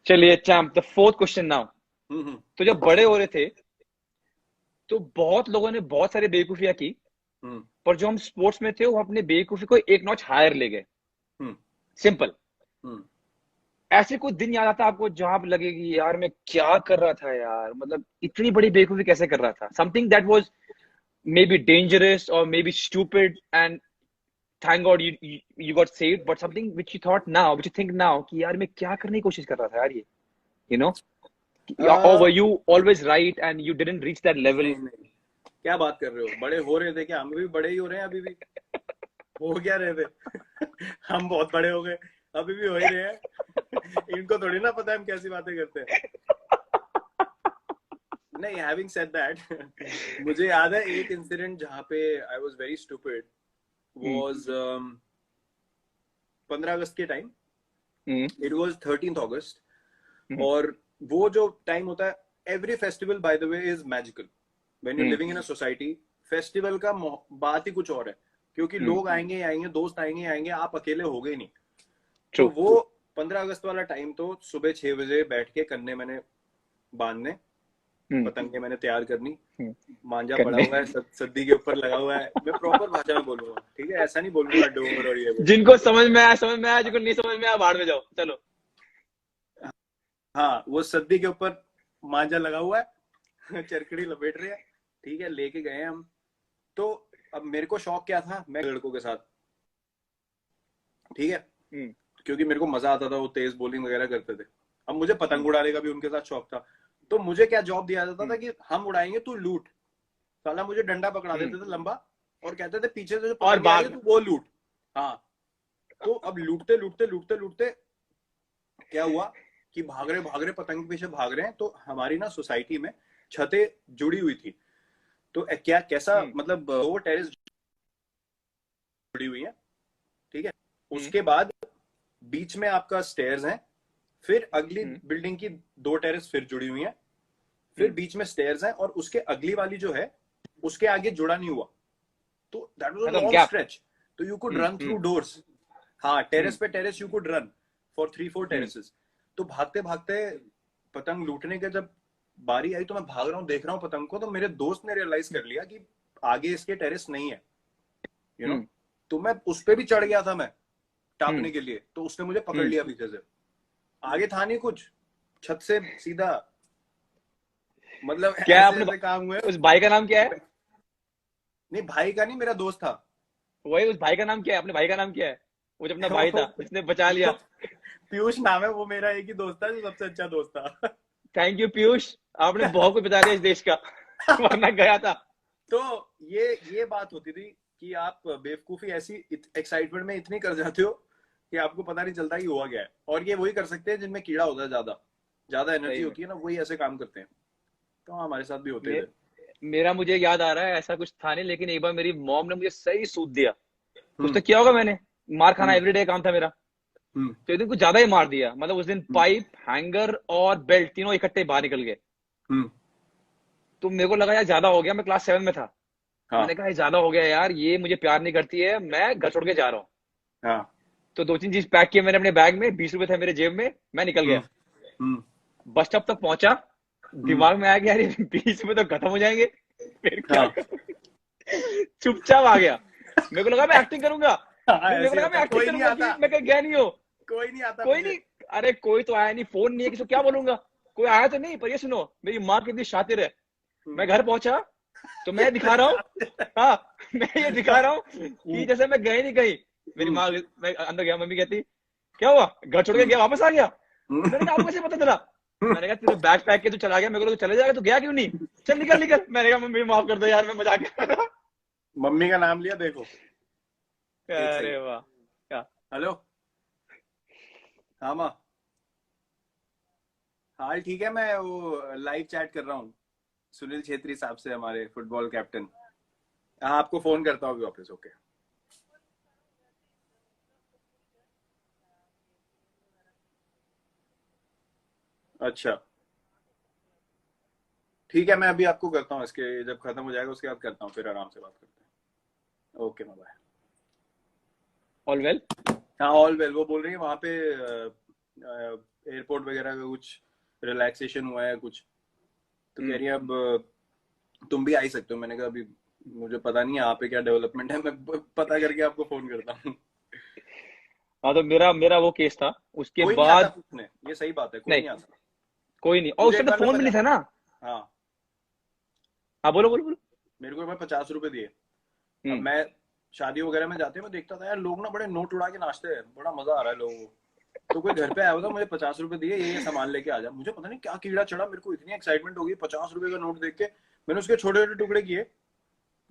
चलिए champ, the fourth question now. तो जब बड़े हो रहे थे, तो बहुत लोगों ने बहुत सारी बेवकूफियां की, पर जो हम स्पोर्ट्स में थे, वो अपने बेवकूफी को एक नॉच हायर ले गए. सिंपल. ऐसे कोई दिन याद आता है आपको जहां पे लगेगी यार मैं क्या कर रहा था यार, मतलब इतनी बड़ी बेवकूफी कैसे कर रहा था, something that was maybe dangerous और maybe stupid and thank God you got saved, but something which you thought now, which you think now कि यार मैं क्या करने की कोशिश कर रहा था यार ये, you know, or were you always right and you didn't reach that level? नहीं, क्या बात कर रहे हो, बड़े हो रहे थे क्या? हम भी बड़े ही हो रहे हैं अभी भी। हो क्या रहे थे? हम बहुत बड़े हो गए, अभी भी हो ही रहे हैं। इनको थोड़ी ना पता है हम कैसी बातें करते हैं। नहीं, हैविंग सेड दैट, मुझे याद है एक इंसिडेंट जहाँ पे I was very stupid, was 15 अगस्त के टाइम, इट वाज 13th अगस्त, और वो जो टाइम होता है, every festival by the way is magical when you living in a society. Festival का बात ही कुछ और है, क्योंकि लोग आएंगे आएंगे, दोस्त आएंगे आएंगे, आप अकेले हो गए नहीं। तो वो 15 अगस्त वाला टाइम तो सुबह 6 बजे बैठ के कन्ने मैंने बांधने, पतंगे मैंने तैयार करनी, मांझा पड़ा हुआ है सद्दी के ऊपर लगा हुआ है। मैं प्रॉपर भाषा में बोलूंगा, ठीक है, ऐसा नहीं बोलूंगा डोंगर और ये। जिनको समझ में आया समझ में आया, जिनको नहीं समझ में आया बाहर में जाओ, चलो। हाँ, वो सद्दी के ऊपर मांझा लगा हुआ है, चरकड़ी लपेट रहे हैं, ठीक है, लेके गए हम। तो अब मेरे को शौक क्या था, मैं लड़कों के साथ, ठीक है, क्योंकि मेरे को मजा आता था, वो तेज बॉलिंग वगैरह करते थे। अब मुझे पतंग उड़ाने का भी उनके साथ शौक था। तो मुझे क्या जॉब दिया जाता था कि हम उड़ाएंगे, तू लूट। साला मुझे डंडा पकड़ा देते थे लंबा और कहते थे पीछे से जो पतंग आई है तू वो लूट। हाँ, तो अब लूटते लूटते लूटते लूटते क्या हुआ कि भाग रहे पतंग के पीछे भाग रहे हैं। तो हमारी ना सोसाइटी में छतें जुड़ी हुई थी, तो क्या कैसा मतलब वो टेरेस जुड़ी हुई है, ठीक है। उसके बाद बीच में आपका स्टेयर्स हैं, फिर अगली बिल्डिंग की 2 टेरेस फिर जुड़ी हुई हैं, फिर बीच में स्टेयर्स हैं, और उसके अगली वाली जो है उसके आगे जुड़ा नहीं हुआ। तो that was a long stretch, तो you could run through doors. हाँ, टेरेस पे terrace you could run for 3-4 terraces. तो भागते भागते पतंग लूटने के जब बारी आई, तो मैं भाग रहा हूँ, देख रहा हूँ पतंग को, तो मेरे दोस्त ने रियलाइज कर लिया कि आगे इसके टेरेस नहीं है, यू नो। तो मैं उस पे भी चढ़ गया था मैं टापने के लिए, तो उसने मुझे पकड़ लिया पीछे से। आगे था नहीं कुछ, छत से सीधा, मतलब क्या ऐसे ऐसे काम हुए। उस भाई का नाम क्या है? नहीं, भाई का नहीं, मेरा दोस्त था। वही, उस भाई का नाम क्या है? अपने भाई का नाम क्या है? वो जो अपना भाई था जिसने बचा लिया। पीयूष नाम है, वो मेरा एक ही दोस्त था जो सबसे अच्छा दोस्त था। थैंक यू पीयूष, आपने बहुत कुछ बचा दिया इस देश का, वरना गया था। तो ये बात होती थी कि आप बेवकूफी ऐसी एक्साइटमेंट में इतनी कर जाते हो कि आपको पता नहीं चलता कि हुआ क्या है। और ये वही कर सकते हैं जिनमें कीड़ा होता है, ज्यादा एनर्जी होती है ना, वही ऐसे काम करते हैं। तो हमारे साथ भी होते थे। मेरा मुझे याद आ रहा है ऐसा कुछ था नहीं, लेकिन एक बार मेरी मॉम ने मुझे सही सूद दिया। कुछ तो क्या होगा, मैंने मार खाना एवरीडे काम था मेरा। तो एक दिन कुछ ज्यादा ही मार दिया, मतलब उस दिन पाइप, हैंगर और बेल्ट तीनों इकट्ठे बाहर निकल गए। तो मेरे को लगा यार ज्यादा हो गया, मैं क्लास 7 में था। मैंने कहा ज्यादा हो गया यार, ये मुझे प्यार नहीं करती है, मैं घर छोड़ के जा रहा हूँ। तो 2-3 चीज पैक किए मैंने अपने बैग में, 20 रुपए थे मेरे जेब में, मैं निकल गया। बस स्टॉप तक पहुंचा, दिमाग में आया कि यार 20 रुपए तो खत्म हो जाएंगे, फिर क्या चुपचाप आ गया। मेरे को लगा मैं एक्टिंग करूंगा, मेरे को लगा मैं एक्टिंग करूंगा, मैं कहीं गया नहीं हो, कोई नहीं आता, कोई नहीं। अरे कोई तो आया नहीं, फोन नहीं है, किसी को क्या बोलूंगा, कोई आया तो नहीं। पर ये सुनो, मेरी माँ कितनी शातिर है। मैं घर पहुंचा तो मैं दिखा रहा हूँ, हाँ मैं ये दिखा रहा हूँ कि जैसे मैं गए नहीं कहीं। मेरी माँ, मैं अंदर गया, मम्मी कहती क्या हुआ, घर छोड़ के गया, वापस आ गया। मैंने कहा आपको कैसे पता चला? मैंने कहा तूने बैग पैक के तू चला गया, मेरे को तो चले जाएगा, तू गया क्यों नहीं, चल निकल निकल। मैंने कहा मम्मी माफ कर दो यार, मैं मजाक कर रहा था। मम्मी का नाम लिया, देखो। अरे वाह, क्या? हेलो, हाँ माँ, हाल ठीक है, मैं वो लाइव चैट कर रहा हूँ सुनील छेत्री साहब से, हमारे फुटबॉल कैप्टन। हाँ, आपको फोन करता हूँ वापस। ओके, अच्छा ठीक है, मैं अभी आपको करता हूँ, इसके जब खत्म हो जाएगा उसके बाद करता हूँ, फिर आराम से बात करते हैं। Okay, bye. All well? हाँ, ऑल वेल। वो बोल रही है वहां पे एयरपोर्ट वगैरह का कुछ रिलैक्सेशन हुआ है कुछ, तो कह रही है अब तुम भी आ ही सकते हो। मैंने कहा अभी मुझे पता नहीं है यहाँ पे क्या डेवलपमेंट है, मैं पता करके आपको फोन करता हूँ। हाँ तो मेरा वो केस था। उसके कोई बाद नहीं आता पूछने, ये सही बात है, कोई नहीं आता, कोई नहीं। और उस टाइम फोन भी नहीं था ना। हाँ हाँ बोलो बोलो बोलो। मेरे को 50 रुपए दिए। अब मैं शादी वगैरह में जाते मैं देखता था यार लोग ना बड़े नोट उड़ा के नाचते हैं, बड़ा मजा आ रहा है लोगों को। तो कोई घर पे आया होता, मुझे 50 रुपए दिए, ये सामान लेके आ जा। मुझे पता नहीं क्या कीड़ा चढ़ा, मेरे को इतनी एक्साइटमेंट हो गई 50 रुपए का नोट देख के। मैंने उसके छोटे छोटे टुकड़े किए,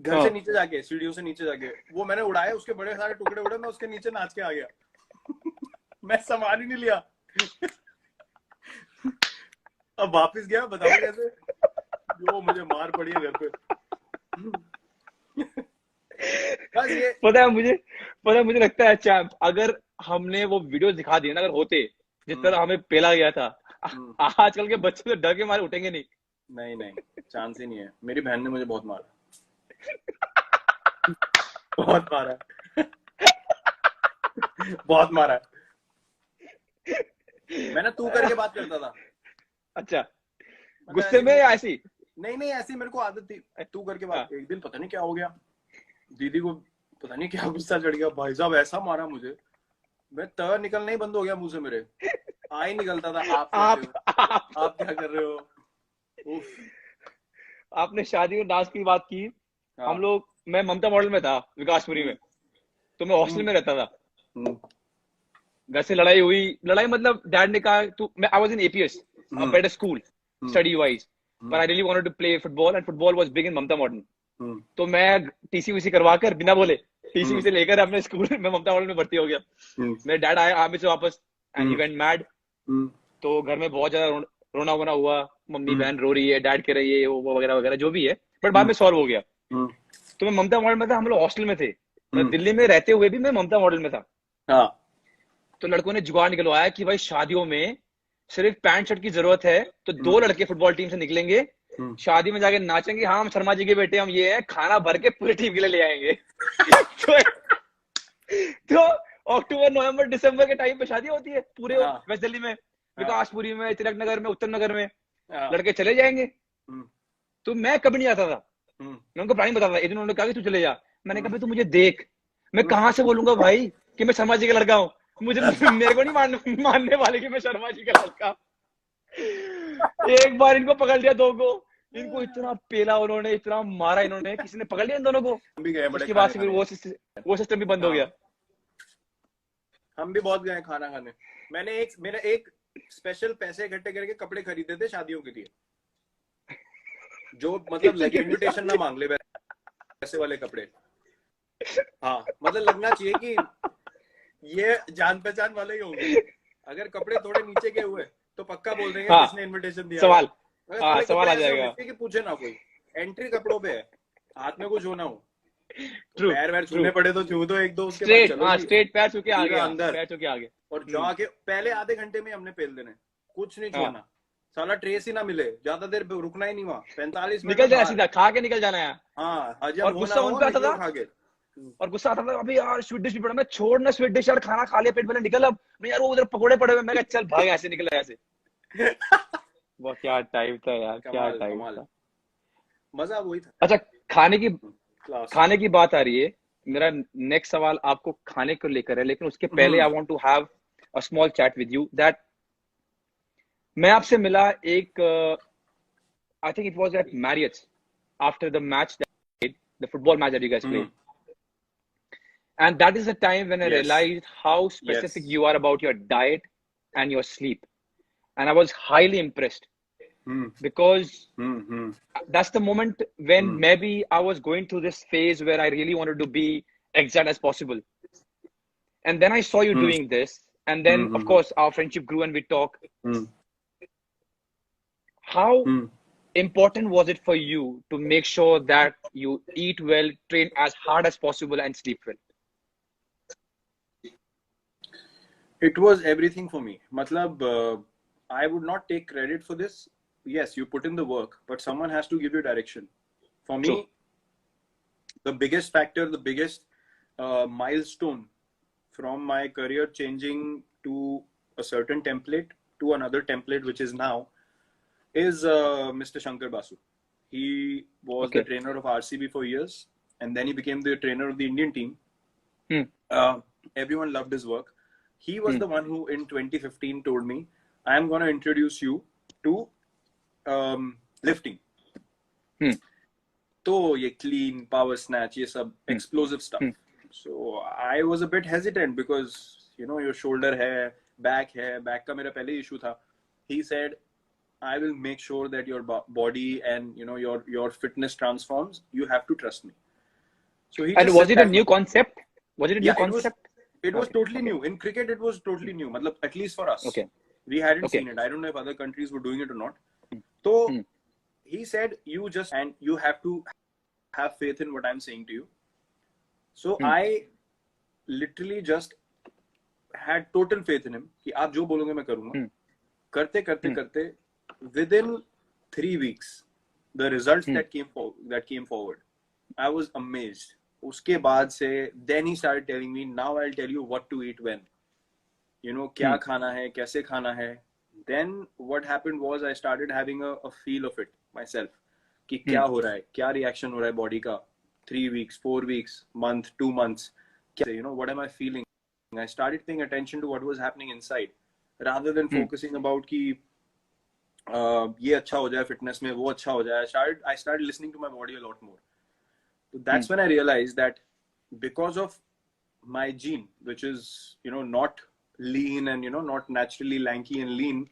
घर से नीचे जाके, सीढ़ियों से नीचे जाके वो मैंने उड़ाए, उसके बड़े सारे टुकड़े उड़े, मैं उसके नीचे नाच के आ गया। मैं सामान ही नहीं लिया। अब वापस गया, बताओ कैसे, जो मुझे मार पड़ी है घर पे। बस ये पता है मुझे लगता है चैंप, अगर हमने वो वीडियो दिखा दिए ना, अगर होते जिस तरह हमें पेला गया था, आजकल के बच्चे तो डर के मारे उठेंगे नहीं। नहीं चांस ही नहीं है। मेरी बहन ने मुझे बहुत मारा। बहुत मारा बहुत मारा। मैं ना तू करके बात करता था। अच्छा, गुस्से में या ऐसी? नहीं ऐसी मेरे को आदत थी, तू करके बात। एक दिन पता नहीं क्या हो गया, दीदी को पता नहीं क्या गुस्सा चढ़ गया, भाई साहब ऐसा मारा मुझे, मैं त निकलना ही बंद हो गया मुंह से, मेरे आ ही निकलता था आप क्या कर रहे हो। आपने शादी में डांस की बात की। हाँ। हम लोग, मैं ममता मॉडल में था विकासपुरी में, तो मैं हॉस्टल में रहता था। घर से लड़ाई मतलब डैड ने कहा तू, मैं I was in APS, a better school study wise, but I really wanted to play football and football was big in Mamta model. तो मैं टीसी करवा कर बिना बोले टीसी लेकर अपने स्कूल में ममता मॉडल में भर्ती हो गया। मेरे डैड आए आर्मी से वापस एंड ही वेंट मैड। तो घर में बहुत ज्यादा रोना वोना हुआ, मम्मी बहन रो रही है, डैड कह रही है, वो वगैरह वगैरह जो भी है, बट बाद में सॉल्व हो गया। तो मैं ममता मॉडल में था, हम लोग हॉस्टल में थे। दिल्ली में रहते हुए भी मैं ममता मॉडल में था। तो लड़कों ने जुगाड़ निकलवाया कि भाई शादियों में सिर्फ पैंट शर्ट की जरूरत है, तो 2 लड़के फुटबॉल टीम से निकलेंगे, शादी में जाके नाचेंगे, हाँ हम शर्मा जी के बेटे, हम ये है, खाना भर के पूरी टीम के लिए ले आएंगे। तो अक्टूबर नवंबर दिसंबर के टाइम पे शादी होती है पूरे वेस्ट दिल्ली में, विकासपुरी में, तिलक नगर में, उत्तर नगर में, लड़के चले जाएंगे। तो मैं कभी नहीं आता था, मैं उनको प्लानिंग बताता था। एक दिन उन्होंने कहा कि तू चले जा। मैंने कहा तू मुझे देख, मैं कहाँ से बोलूंगा भाई कि मैं शर्मा जी का लड़का हूँ, मुझे मेरे को नहीं मानने वाले कि मैं शर्मा जी का लड़का। एक बार इनको पकड़ लिया, 2 को, इनको इतना पेला उन्होंने, इतना मारा इन्होंने, किसी ने पकड़ लिया इन दोनों को। उसके बाद से फिर वो सिस्टम भी बंद हो गया। हम भी बहुत गए खाना खाने। मेरा एक स्पेशल पैसे इकट्ठे करके कपड़े खरीदे थे शादियों के लिए, जो मतलब इनविटेशन ना मांग ले, पैसे वाले कपड़े। हाँ मतलब लगना चाहिए कि ये जान पहचान वाले ही होंगे। अगर कपड़े थोड़े नीचे के हुए तो पक्का बोल देंगे किसने इनविटेशन दिया। सवाल आ जाएगा कि पूछे ना कोई, एंट्री कपड़ों पे है, हाथ में कुछ होना हो, पैर वैर छूने पड़े तो छू दो एक दो, उसके बाद चलो स्ट्रेट पैर छू के आगे, अंदर पैर छू के आगे, और जाके पहले आधे घंटे में हमने पेल देने, कुछ नहीं छोड़ना। साला ट्रेस ही ना मिले, ज्यादा देर रुकना ही नहीं वहाँ, 45 मिनट निकल जाना, सीधा खा के निकल जाना है। हाँ और गुस्सा उनका आता था, और गुस्सा आता था, अभी यार स्वीट डिश भी पड़ा, मैं छोड़ना स्वीट डिश यार, खाना खा लिया, पेट भले निकल, अब नहीं यार वो उधर पकोड़े पड़े हुए, मैं चल भाग ऐसे निकल ऐसे। वो क्या टाइम था यार, क्या टाइम था, मजा वही था। अच्छा खाने की बात आ रही है, मेरा नेक्स्ट सवाल आपको खाने को लेकर है, लेकिन उसके पहले I want to have a small chat with you that मैं आपसे मिला एक I think it was at Marriott's after the match, the football match that you guys played, and that is the time when I realized how specific you are about your diet and your sleep, and I was highly impressed because that's the moment when maybe I was going through this phase where I really wanted to be exact as possible, and then I saw you doing this, and then of course our friendship grew and we talk. How important was it for you to make sure that you eat well, train as hard as possible and sleep well? It was everything for me. Matlab, I would not take credit for this. Yes, you put in the work, but someone has to give you direction. For me, the biggest factor, the biggest milestone from my career changing to a certain template to another template, which is now, is Mr. Shankar Basu. He was the trainer of RCB for years, and then he became the trainer of the Indian team. Everyone loved his work. he was the one who in 2015 told me, I am going to introduce you to lifting. So ye clean, power snatch, ye sab explosive stuff. So I was a bit hesitant because, you know, your shoulder hai, back ka mera pehle issue tha. He said, I will make sure that your body and, you know, your fitness transforms. You have to trust me. So he. And was it a new concept? Was it a new concept? It was totally new. In cricket, it was totally new. Matlab, at least for us. Okay. We hadn't seen it. I don't know if other countries were doing it or not. So he said, you have to have faith in what I'm saying to you. So I literally just had total faith in him. Ki aap jo bolonge main karunga. Karte, within 3 weeks, the results that came forward, I was amazed. Uske baad se, then he started telling me, now I'll tell you what to eat when. You know, kya khana hai, kaise khana hai. Then what happened was I started having a feel of it myself. Ki kya ho raha hai, kya reaction ho raha hai body ka. 3 weeks, 4 weeks, month, 2 months. You know, what am I feeling? I started paying attention to what was happening inside. Rather than focusing about ki ye acha ho jaye fitness mein, wo acha ho jaye. I started listening to my body a lot more. So that's when I realized that because of my gene, which is, you know, not lean and, you know, not naturally lanky and lean,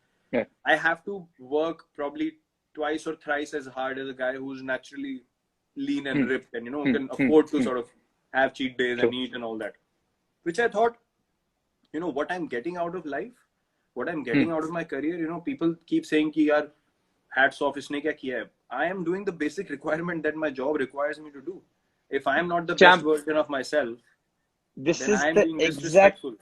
I have to work probably twice or thrice as hard as a guy who's naturally lean and ripped and, you know, can afford to sort of have cheat days and eat and all that. Which I thought, you know, what I'm getting out of life, what I'm getting out of my career, you know, people keep saying ki yaar, hats off, isne kya kiya hai. I am doing the basic requirement that my job requires me to do. If I am not the best version of myself, this is the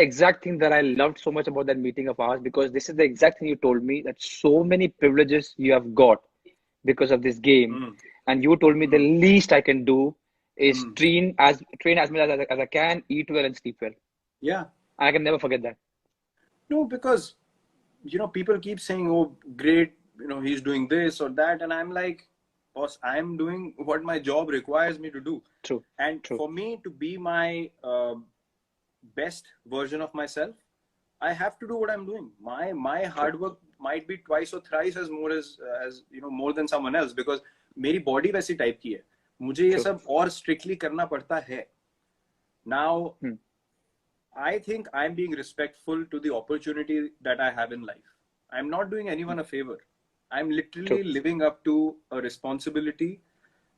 exact thing that I loved so much about that meeting of ours, because this is the exact thing you told me, that so many privileges you have got because of this game. And you told me the least I can do is train as much as I can, eat well and sleep well. Yeah. I can never forget that. No, because, you know, people keep saying, oh, great, you know, he's doing this or that. And I'm like, boss, I'm doing what my job requires me to do. True. And for me to be my best version of myself, I have to do what I'm doing. My hard work might be twice or thrice as more as you know, more than someone else, because मेरी body वैसी type की है. मुझे ये सब और strictly करना पड़ता है. Now, I think I'm being respectful to the opportunity that I have in life. I'm not doing anyone a favor. I'm literally living up to a responsibility,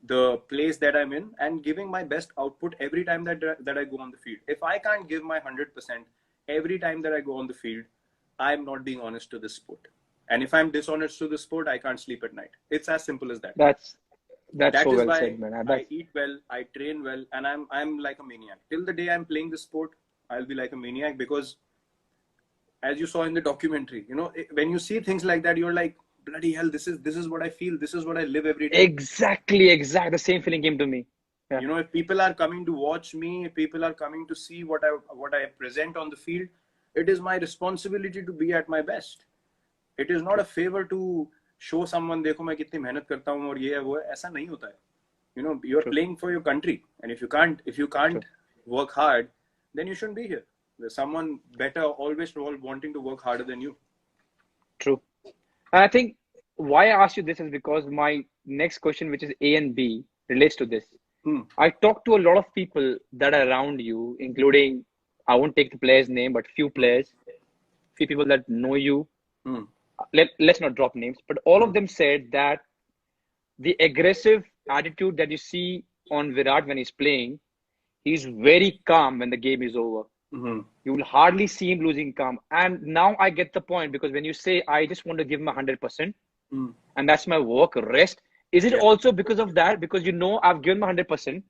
the place that I'm in, and giving my best output every time that I go on the field. If I can't give my 100% every time that I go on the field, I'm not being honest to this sport. And if I'm dishonest to the sport, I can't sleep at night. It's as simple as that. That so well said, man. I eat well, I train well, and I'm like a maniac. Till the day I'm playing this sport, I'll be like a maniac, because as you saw in the documentary, you know, when you see things like that, you're like, bloody hell, this is what I feel. This is what I live every day. Exactly. The same feeling came to me. Yeah. You know, if people are coming to watch me, if people are coming to see what I present on the field, it is my responsibility to be at my best. It is not a favor to show someone, देखो मैं कितनी मेहनत करता हूँ और ये है वो है. ऐसा नहीं होता है. You know, you're playing for your country, and if you can't work hard, then you shouldn't be here. There's someone better always wanting to work harder than you. True. And I think why I asked you this is because my next question, which is A and B, relates to this. I talk to a lot of people that are around you, including, I won't take the player's name, but few players, few people that know you. Let's not drop names, but all of them said that the aggressive attitude that you see on Virat when he's playing, he's very calm when the game is over. You will hardly see him losing calm. And now I get the point, because when you say, I just want to give him 100%, and that's my work, rest, is it also because of that? Because you know, I've given my 100%,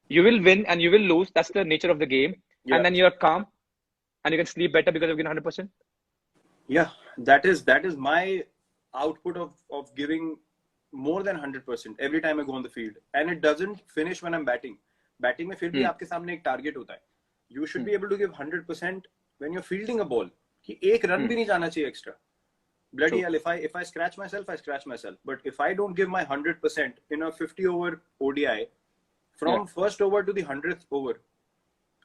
you will win and you will lose. That's the nature of the game. And then you're calm and you can sleep better because you've given 100%. Yeah, that is my output of giving more than 100% every time I go on the field. And it doesn't finish when I'm batting. Batting में फिर भी आपके सामने एक target होता है. You should be able to give 100% when you're fielding a ball. कि एक run भी नहीं जाना चाहिए extra. Bloody hell, if I scratch myself, I scratch myself. But if I don't give my 100% in a 50-over ODI, from first over to the 100th over,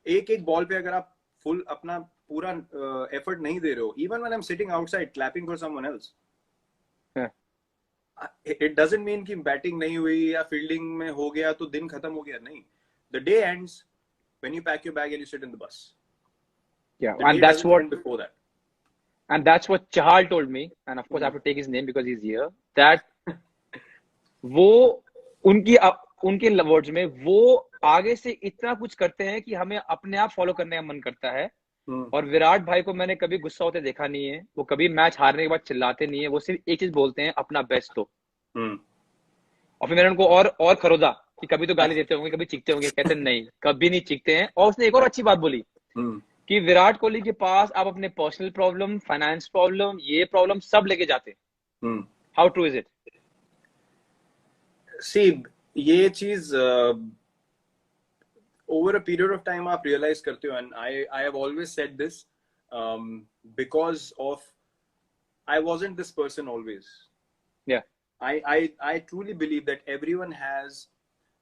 एक ball पे अगर आप full अपना पूरा effort नहीं दे रहे हो, even when I'm sitting outside clapping for someone else, it doesn't mean कि बैटिंग नहीं हुई या फील्डिंग में हो गया तो दिन खत्म हो गया. नहीं, the day ends when you pack your bag and you sit in the bus. Yeah, the and day that's doesn't what end before that. And that's what Chahal told me, and of course I have to take his name because he's here. That वो उनके words में वो आगे से इतना कुछ करते हैं कि हमें अपने आप फॉलो करने का मन करता है. और विराट भाई को मैंने कभी गुस्सा होते देखा नहीं है. वो कभी मैच हारने के बाद चिल्लाते नहीं है. वो सिर्फ एक चीज बोलते हैं, अपना बेस्ट दो. और फिर मैंने उनको और खरोदा कि कभी तो गाली देते होंगे, कभी चीखते होंगे. कहते नहीं, कभी नहीं चीखते हैं. और उसने एक और अच्छी बात बोली कि विराट कोहली के पास आप अपने पर्सनल प्रॉब्लम, फाइनेंस प्रॉब्लम, ये प्रॉब्लम सब लेके जाते हैं. How true is it? See, ये चीज over a period of time आप realize करते हो, and I have always said this because of I wasn't this person always. Yeah. I truly believe that everyone has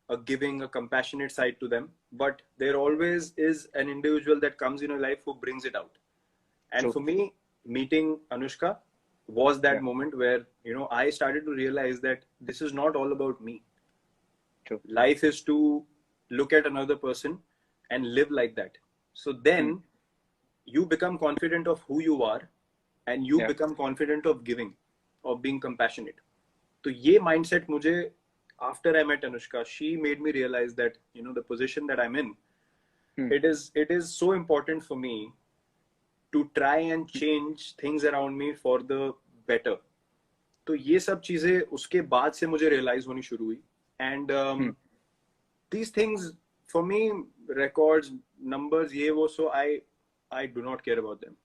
a giving, a compassionate side to them, but there always is an individual that comes in your life who brings it out. And True. For me, meeting Anushka was that moment where, you know, I started to realize that this is not all about me. True. Life is to look at another person and live like that. So then you become confident of who you are, and you become confident of giving, of being compassionate. So ये mindset मुझे, after I met Anushka, she made me realize that, you know, the position that I'm in, it is so important for me to try and change things around me for the better. तो ये सब चीजें उसके बाद से मुझे realize होनी शुरू हुई. And these things for me, records, numbers, ये वो, so I do not care about them.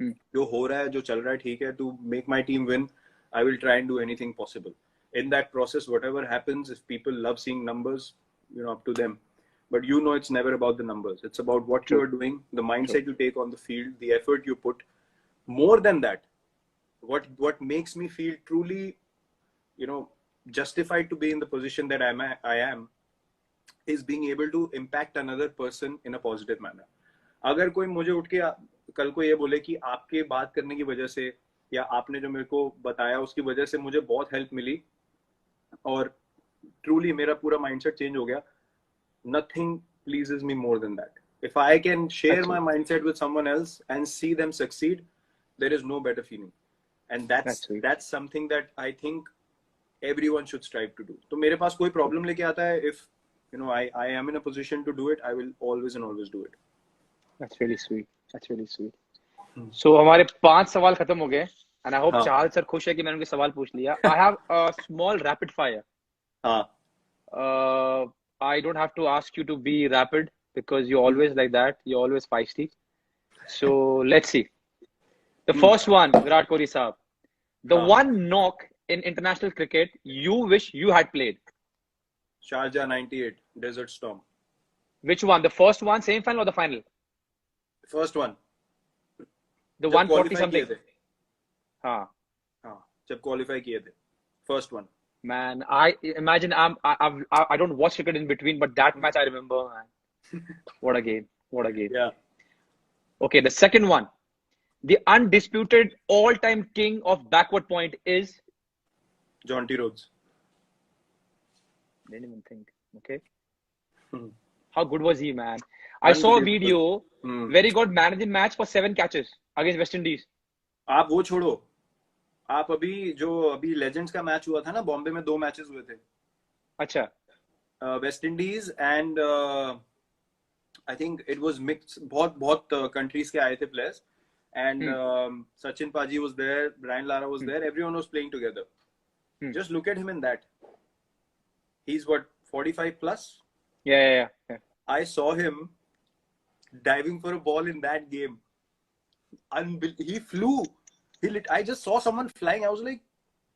जो हो रहा है, जो चल रहा है, ठीक है. To make my team win, I will try and do anything possible. In that process, whatever happens, if people love seeing numbers, you know, up to them. But you know, it's never about the numbers. It's about what you are doing, the mindset you take on the field, the effort you put. More than that, what makes me feel truly, you know, justified to be in the position that I am is being able to impact another person in a positive manner. अगर कोई मुझे उठ के कल को ये बोले कि आपके बात करने की वजह से या आपने जो मेरे को बताया उसकी वजह से मुझे बहुत हेल्प मिली और ट्रूली मेरा पूरा माइंडसेट चेंज हो गया, nothing pleases me more than that. If I can share my mindset with someone else and see them succeed, there is no better feeling. And that's something that I think everyone should strive to do. तो मेरे पास कोई problem लेके आता है, if you know I am in a position to do it, I will always and always do it. That's really sweet. That's really sweet. So हमारे 5 सवाल खत्म हो गए, and I hope Chahal sir खुश है कि मैंने उनके सवाल पूछ लिया. I have a small rapid fire. I don't have to ask you to be rapid because you're always like that. You're always feisty. So let's see. The first one, Virat Kohli Saab. The one knock in international cricket you wish you had played. Sharjah 98, Desert Storm. Which one? The first one, same final or the final? First one. The 140 something. हाँ. जब qualify किए थे. First one. Man, I imagine I don't watch cricket in between, but that match I remember, man. What a game. What a game. Yeah. Okay, the second one. The undisputed all-time king of backward point is? John T. Rhodes. Didn't even think. Okay. How good was he, man? I saw a video where he got man of the match for 7 catches against West Indies. आप वो छोड़ो. आप अभी legends का match हुआ था ना, बॉम्बे में 2 मैचेस हुए थे. अच्छा. West Indies and I think it was mix. बहुत कंट्रीज के आए थे players, and Sachin paaji was there, Brian Lara was there, everyone was playing together. Just look at him in that. He's what, 45 plus? Yeah. I saw him diving for a ball in that game. He flew. I just saw someone flying. I was like,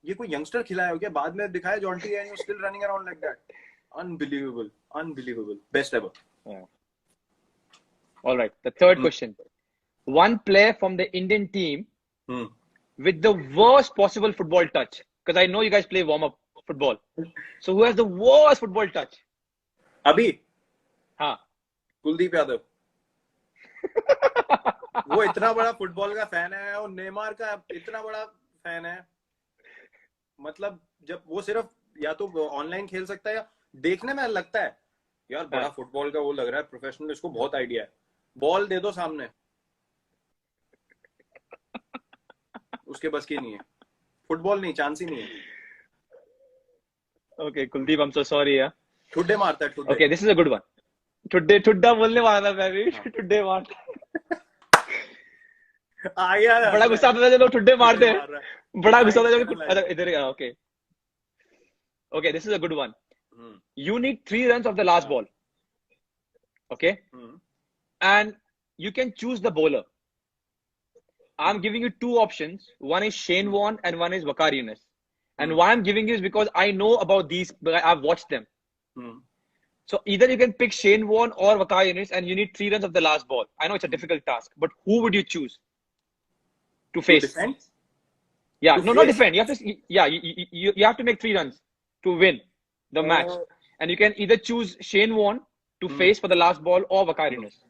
ये कोई youngster खिलाया हो क्या? बाद में दिखाया John T. and you're still running around like that. Unbelievable. Best ever. Yeah. All right. The third question. One player from the Indian team with the worst possible football touch. Because I know you guys play warm-up football. So who has the worst football touch? Abhi? हाँ. Kuldeep Yadav. वो इतना बड़ा football का fan है और Neymar का इतना बड़ा फैन है, मतलब जब वो सिर्फ या तो ऑनलाइन खेल सकता है या देखने में लगता है यार बड़ा फुटबॉल का वो लग रहा है प्रोफेशनल, इसको बहुत आइडिया है, बॉल दे दो सामने, उसके बस की नहीं है, फुटबॉल नहीं, चांस ही नहीं है। Okay, Kuldeep, I'm so sorry, yeah. ठुड्डे मारता है, ठुड्डे। Okay, this is a good one. ठुड्डा बोलने वाला मैं भी, ठुड्डे मारता। आ गया। बड़ा गुस्सा आता था जब लोग ठुड्डे मारते हैं, बड़ा गुस्सा आता था जब इधर okay. Okay, this is a good one. You need 3 runs of the last ball. Okay? And you can choose the bowler. I'm giving you 2 options. One is Shane Warne and one is Waqar Younis. And why I'm giving you is because I know about these, I've watched them. So either you can pick Shane Warne or Waqar Younis and you need 3 runs of the last ball. I know it's a difficult task, but who would you choose to face? To defend? Yeah, to not defend. You have to, yeah, you have to make 3 runs to win the match. And you can either choose Shane Warne to face for the last ball or Waqar Younis.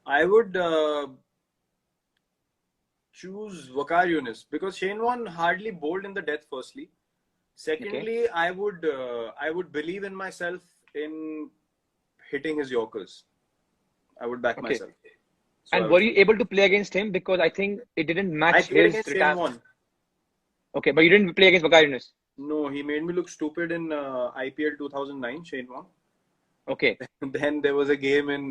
I would choose Waqar Younis because Shane Warne hardly bowled in the death. Firstly, secondly, okay. I would believe in myself in hitting his Yorkers. I would back myself. So and were you able to play against him? Because I think it didn't match I played against Shane Warne. Okay, but you didn't play against Waqar Younis. No, he made me look stupid in IPL 2009. Shane Warne. Okay. Then there was a game in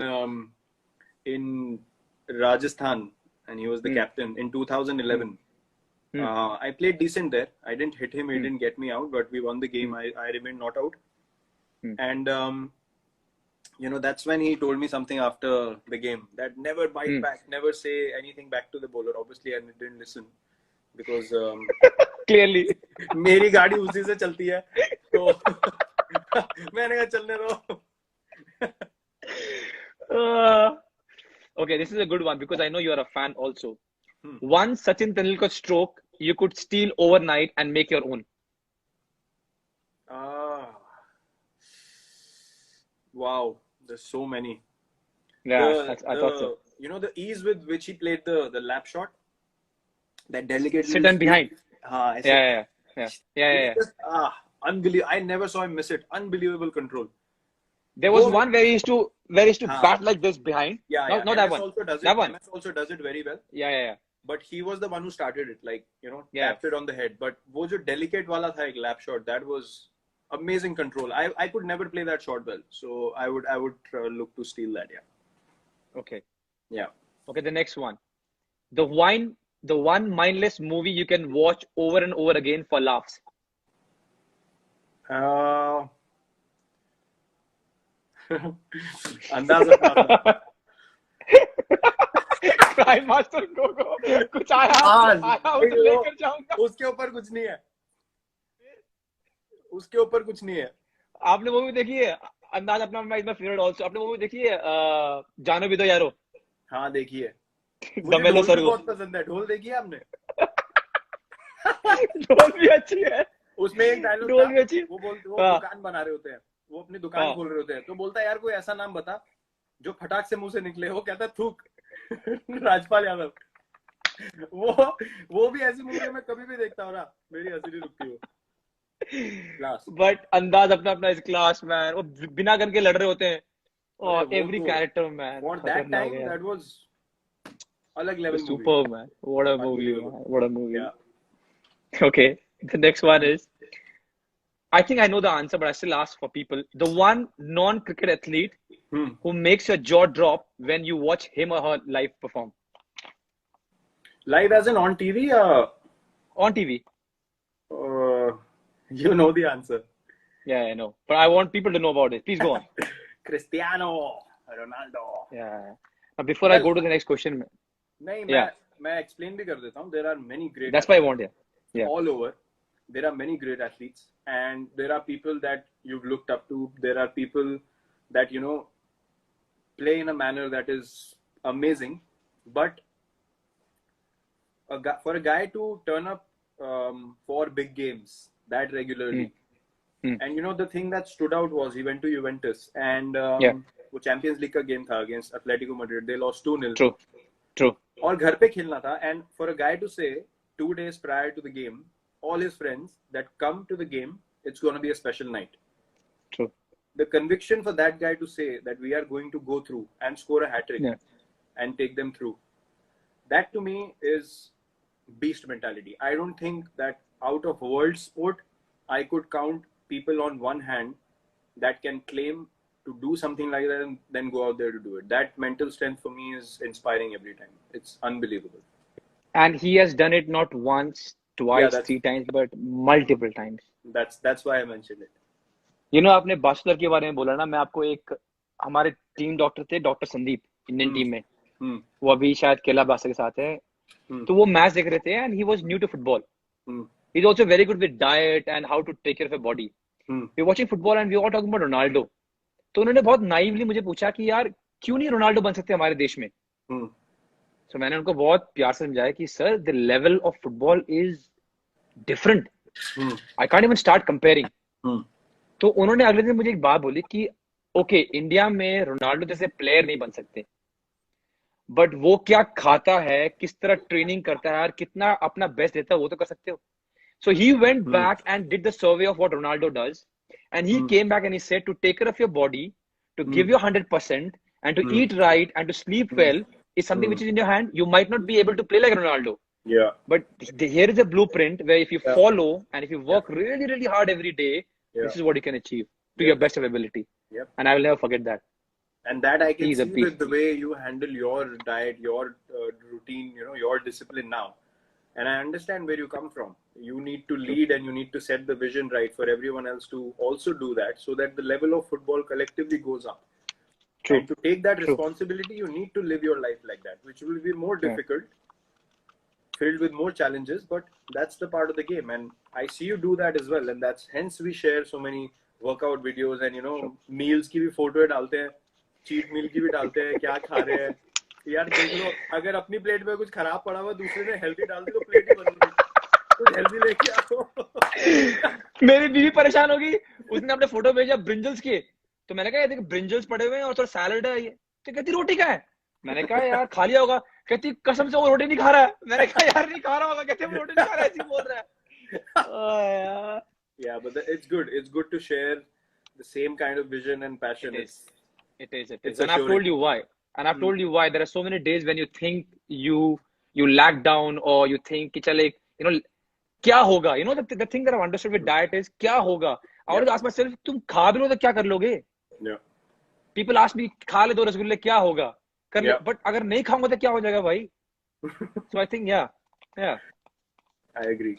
Rajasthan. And he was the captain in 2011. I played decent there. I didn't hit him. He didn't get me out, but we won the game. I remained not out. And, you know, that's when he told me something after the game that never bite back, never say anything back to the bowler. Obviously, I didn't listen because clearly मेरी गाड़ी उसी से चलती है तो मैंने कहा चलने दो. Okay, this is a good one because I know you are a fan also. One Sachin Tendulkar stroke you could steal overnight and make your own. Wow, there's so many. Yeah, I thought so. You know the ease with which he played the lap shot, that delicate sit and behind. Yeah. Just, unbelievable. I never saw him miss it. Unbelievable control. There was one where he used to bat like this behind. Yeah. Not that one. Also does it. That one. MS also does it very well. Yeah. But he was the one who started it, like, you know, tapped it on the head. But wo jo delicate wala tha ek lap shot, that was amazing control. I could never play that shot well, so I would look to steal that. Yeah. Okay. Yeah. Okay. The next one, the one mindless movie you can watch over and over again for laughs. अंदाज़ अपना crime master को कुछ आया लेकर जाऊंगा. उसके ऊपर कुछ नहीं है, उसके ऊपर कुछ नहीं है. आपने मूवी देखी है अंदाज अपना? My favourite also. आपने मूवी देखी है जानो भी दो यारो? हाँ देखी है. मुझे ढोल बहुत पसंद है. ढोल देखी है आपने? ढोल भी अच्छी है. उसमें एक डायलॉग था, वो दुकान बना रहे होते हैं, वो अपनी दुकान खोल रहे होते हैं, तो बोलता है यार कोई ऐसा नाम बता जो फटाक से मुंह से निकले. वो कहता है थूक. राजपाल यादव. वो भी ऐसी मूवी में कभी भी देखता हूँ ना, मेरी हंसी नहीं रुकती. वो बट अंदाज अपना इस क्लास मैन. वो बिना गन के लड़ रहे होते हैं. और every character man. For that time that was अलग level movie. Superman. What a movie. Okay, the next one is, I think I know the answer, but I still ask for people. The one non-cricket athlete who makes your jaw drop when you watch him or her live perform. Live as in on TV? On TV. You know the answer. Yeah, I know. But I want people to know about it. Please go on. Cristiano Ronaldo. Yeah. Now, before I go to the next question. मैं explain भी कर देता हूँ. There are many great. That's why I want it. Yeah. All over, there are many great athletes, and there are people that you've looked up to. There are people that, you know, play in a manner that is amazing. But for a guy to turn up for big games that regularly, and you know, the thing that stood out was he went to Juventus, and वो Champions League का game था against Atletico Madrid, they lost 2-0. True. और घर पे खेलना था, and for a guy to say 2 days prior to the game, all his friends that come to the game, it's going to be a special night. True. The conviction for that guy to say that we are going to go through and score a hat-trick and take them through, that to me is beast mentality. I don't think that out of world sport I could count people on one hand that can claim to do something like that and then go out there to do it. That mental strength for me is inspiring every time. It's unbelievable. And he has done it not once, twice, 3 times, but multiple times. That's why I mentioned it. You know, आपने bastard के बारे में बोला ना, मैं आपको एक, हमारे टीम डॉक्टर थे, डॉक्टर संदीप, इंडियन टीम में, वो अभी शायद केला बास्टर के साथ है, तो वो मैच देख रहे थे, and he was new to football. He's also very good with diet and how to take care of a body. We're watching football and we were all talking about Ronaldo. तो उन्होंने बहुत नाइवली मुझे पूछा कि यार क्यों नहीं रोनाल्डो बन सकते हमारे देश में. So मैंने उनको बहुत प्यार से समझाया कि sir, the level of football is different. I can't even start comparing. तो उन्होंने अगले दिन मुझे एक बात बोली कि ओके, इंडिया में रोनाल्डो जैसे प्लेयर नहीं बन सकते, बट वो क्या खाता है, किस तरह ट्रेनिंग करता है और कितना अपना बेस्ट देता है, वो तो कर सकते हो. So he went back and did the survey of what Ronaldo does, and he came back and he said to take care of your body, to give your 100%, and to eat right and to sleep well is something which is in your hand. You might not be able to play like Ronaldo. Yeah. But here is a blueprint where if you follow and if you work really, really hard every day, this is what you can achieve to your best of ability. Yep. And I will never forget that. And that I can see with the way you handle your diet, your routine, you know, your discipline now. And I understand where you come from. You need to lead and you need to set the vision right for everyone else to also do that, so that the level of football collectively goes up. True. And to take that responsibility, you need to live your life like that, which will be more difficult, filled with more challenges, but that's the part of the game. And I see you do that as well. And that's hence we share so many workout videos and, you know, meals की भी photo डालते हैं, cheat meal की भी डालते हैं, क्या खा रहे हैं. यार देख लो, अगर अपनी प्लेट में कुछ खराब पड़ा हुआ दूसरे ने हेल्दी डाल दी तो प्लेट ही बदल गई. कुछ हेल्दी लेके आओ. मेरी बीवी परेशान होगी, उसने अपने फोटो भेजा ब्रिंजल्स के, तो मैंने कहा ये देख ब्रिंजल्स पड़े हुए हैं और थोड़ा सैलड है, ये तो कहती रोटी का है. मैंने कहा यार खा लिया होगा, कहती कसम से वो रोटी नहीं खा रहा है. मैंने कहा यार नहीं खा रहा होगा, कहती वो रोटी नहीं खा रहा है, ऐसे बोल रहा है. Yeah, but it's good to share the same kind of vision and passion. It is. And I've told you why. And I've told you why. There are so many days when you think you lag down, or you think कि चले, you know, क्या होगा? You know, the thing that I've understood with diet is क्या होगा? I always ask myself, तुम खा भी लो तो क्या कर लोगे? Yeah. People ask me, खा ले 2 रसगुल्ले क्या होगा? कर ले, but अगर नहीं खाऊंगा तो क्या हो जाएगा भाई? So I think yeah. I agree.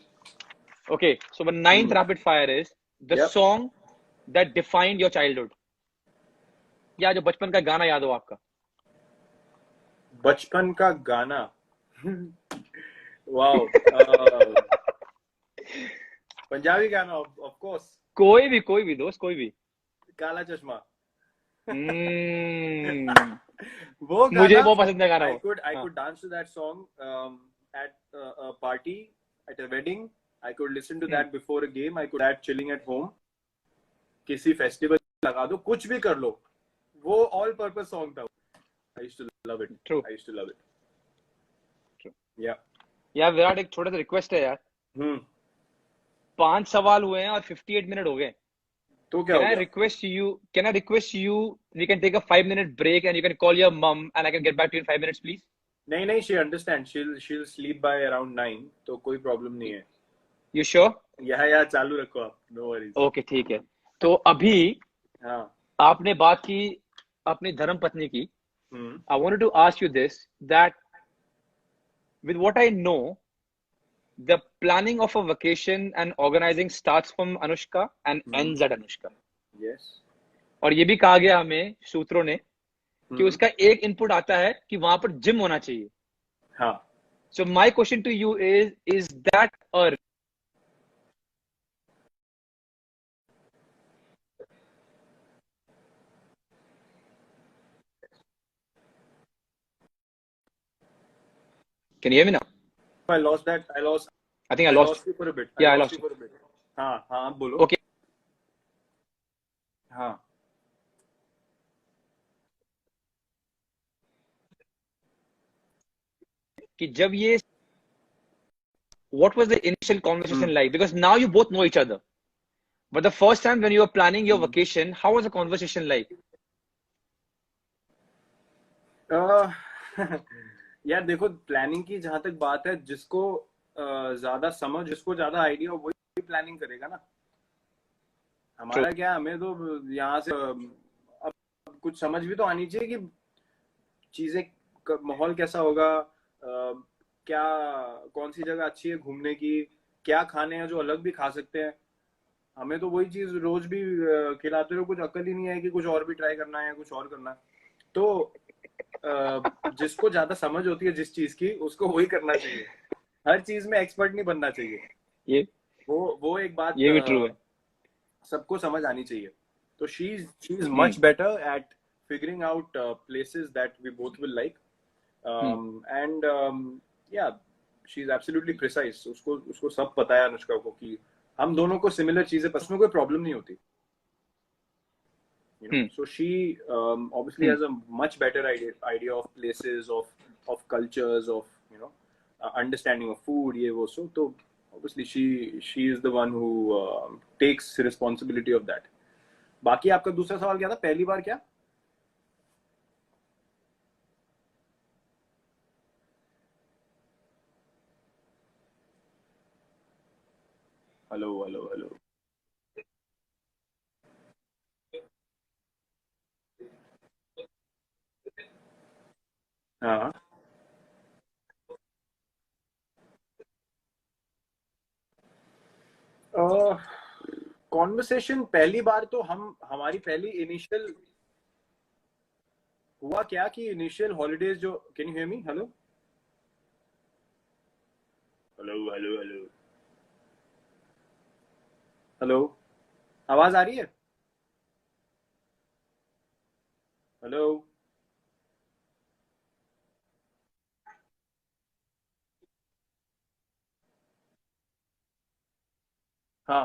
Okay, so the 9th rapid fire is the song that defined your childhood. या जो बचपन का गाना याद हो आपका? बचपन का गाना. Wow. पंजाबी गाना, of course. कोई भी दोस्त, कोई भी. काला चश्मा. वो मुझे बहुत पसंद है गाना. I could dance to that song at a party, at a wedding. I could listen to that before a game. I could that chilling at home. किसी फेस्टिवल लगा दो, कुछ भी कर लो, वो all purpose song था. I used to love it. True. I used to love it. True. Yeah. यार विराट, एक छोटा सा रिक्वेस्ट है यार. 5 सवाल हुए हैं और 58 मिनट हो गए. तो क्या? Can I request you? We can take a 5-minute break and you can call your mom and I can get back to you in 5 minutes, please. नहीं, she understands. She'll sleep by around 9. तो कोई problem नहीं है. You sure? Yeah, चालू रखो आप. No worries. Okay, ठीक है. तो अभी आपने बात की अपनी धर्म पत्नी की. I wanted to ask you this, that with what I know, the planning of a vacation and organizing starts from Anushka and ends at Anushka. Yes. और ये भी कहा गया हमें सूत्रों ने कि उसका एक इनपुट आता है कि वहां पर जिम होना चाहिए. हाँ. So my question to you is that a Can you hear me now? I lost that. I think I lost you for a bit. Yeah, I lost you for a bit. हाँ, बोलो. Okay. हाँ. कि जब ये what was the initial conversation like? Because now you both know each other. But the first time when you were planning your vacation, how was the conversation like? यार देखो, planning की जहां तक बात है, जिसको ज्यादा समझ, जिसको ज्यादा आइडिया हो, वही प्लानिंग करेगा ना. हमारा क्या, हमें तो यहाँ से अब कुछ समझ भी तो आनी चाहिए कि चीजें, माहौल कैसा होगा, क्या, कौन सी जगह अच्छी है घूमने की, क्या खाने हैं जो अलग भी खा सकते हैं. हमें तो वही चीज रोज भी खिलाते रहो, कुछ अक्ल ही नहीं है कि कुछ और भी ट्राई करना है, कुछ और करना है. तो जिसको ज्यादा समझ होती है जिस चीज की, उसको वही करना चाहिए. हर चीज में एक्सपर्ट नहीं बनना चाहिए. ये वो एक बात ये भी ट्रू है. सबको समझ आनी चाहिए. तो she is much better at figuring out places that we both will like, and yeah, she's absolutely precise. उसको सब पता है अनुष्का को कि हम दोनों को सिमिलर चीजें पसंद, में कोई प्रॉब्लम नहीं होती. So she obviously has a much better idea of places, of cultures, of understanding of food, ये वो. So obviously she is the one who takes responsibility of that. बाकी आपका दूसरा सवाल क्या था, पहली बार क्या? हेलो. हाँ, कॉन्वर्सेशन पहली बार तो हमारी पहली इनिशियल हुआ क्या कि इनिशियल हॉलीडेज जो, can you hear me? Hello hello hello hello hello, आवाज आ रही है? हेलो. हाँ,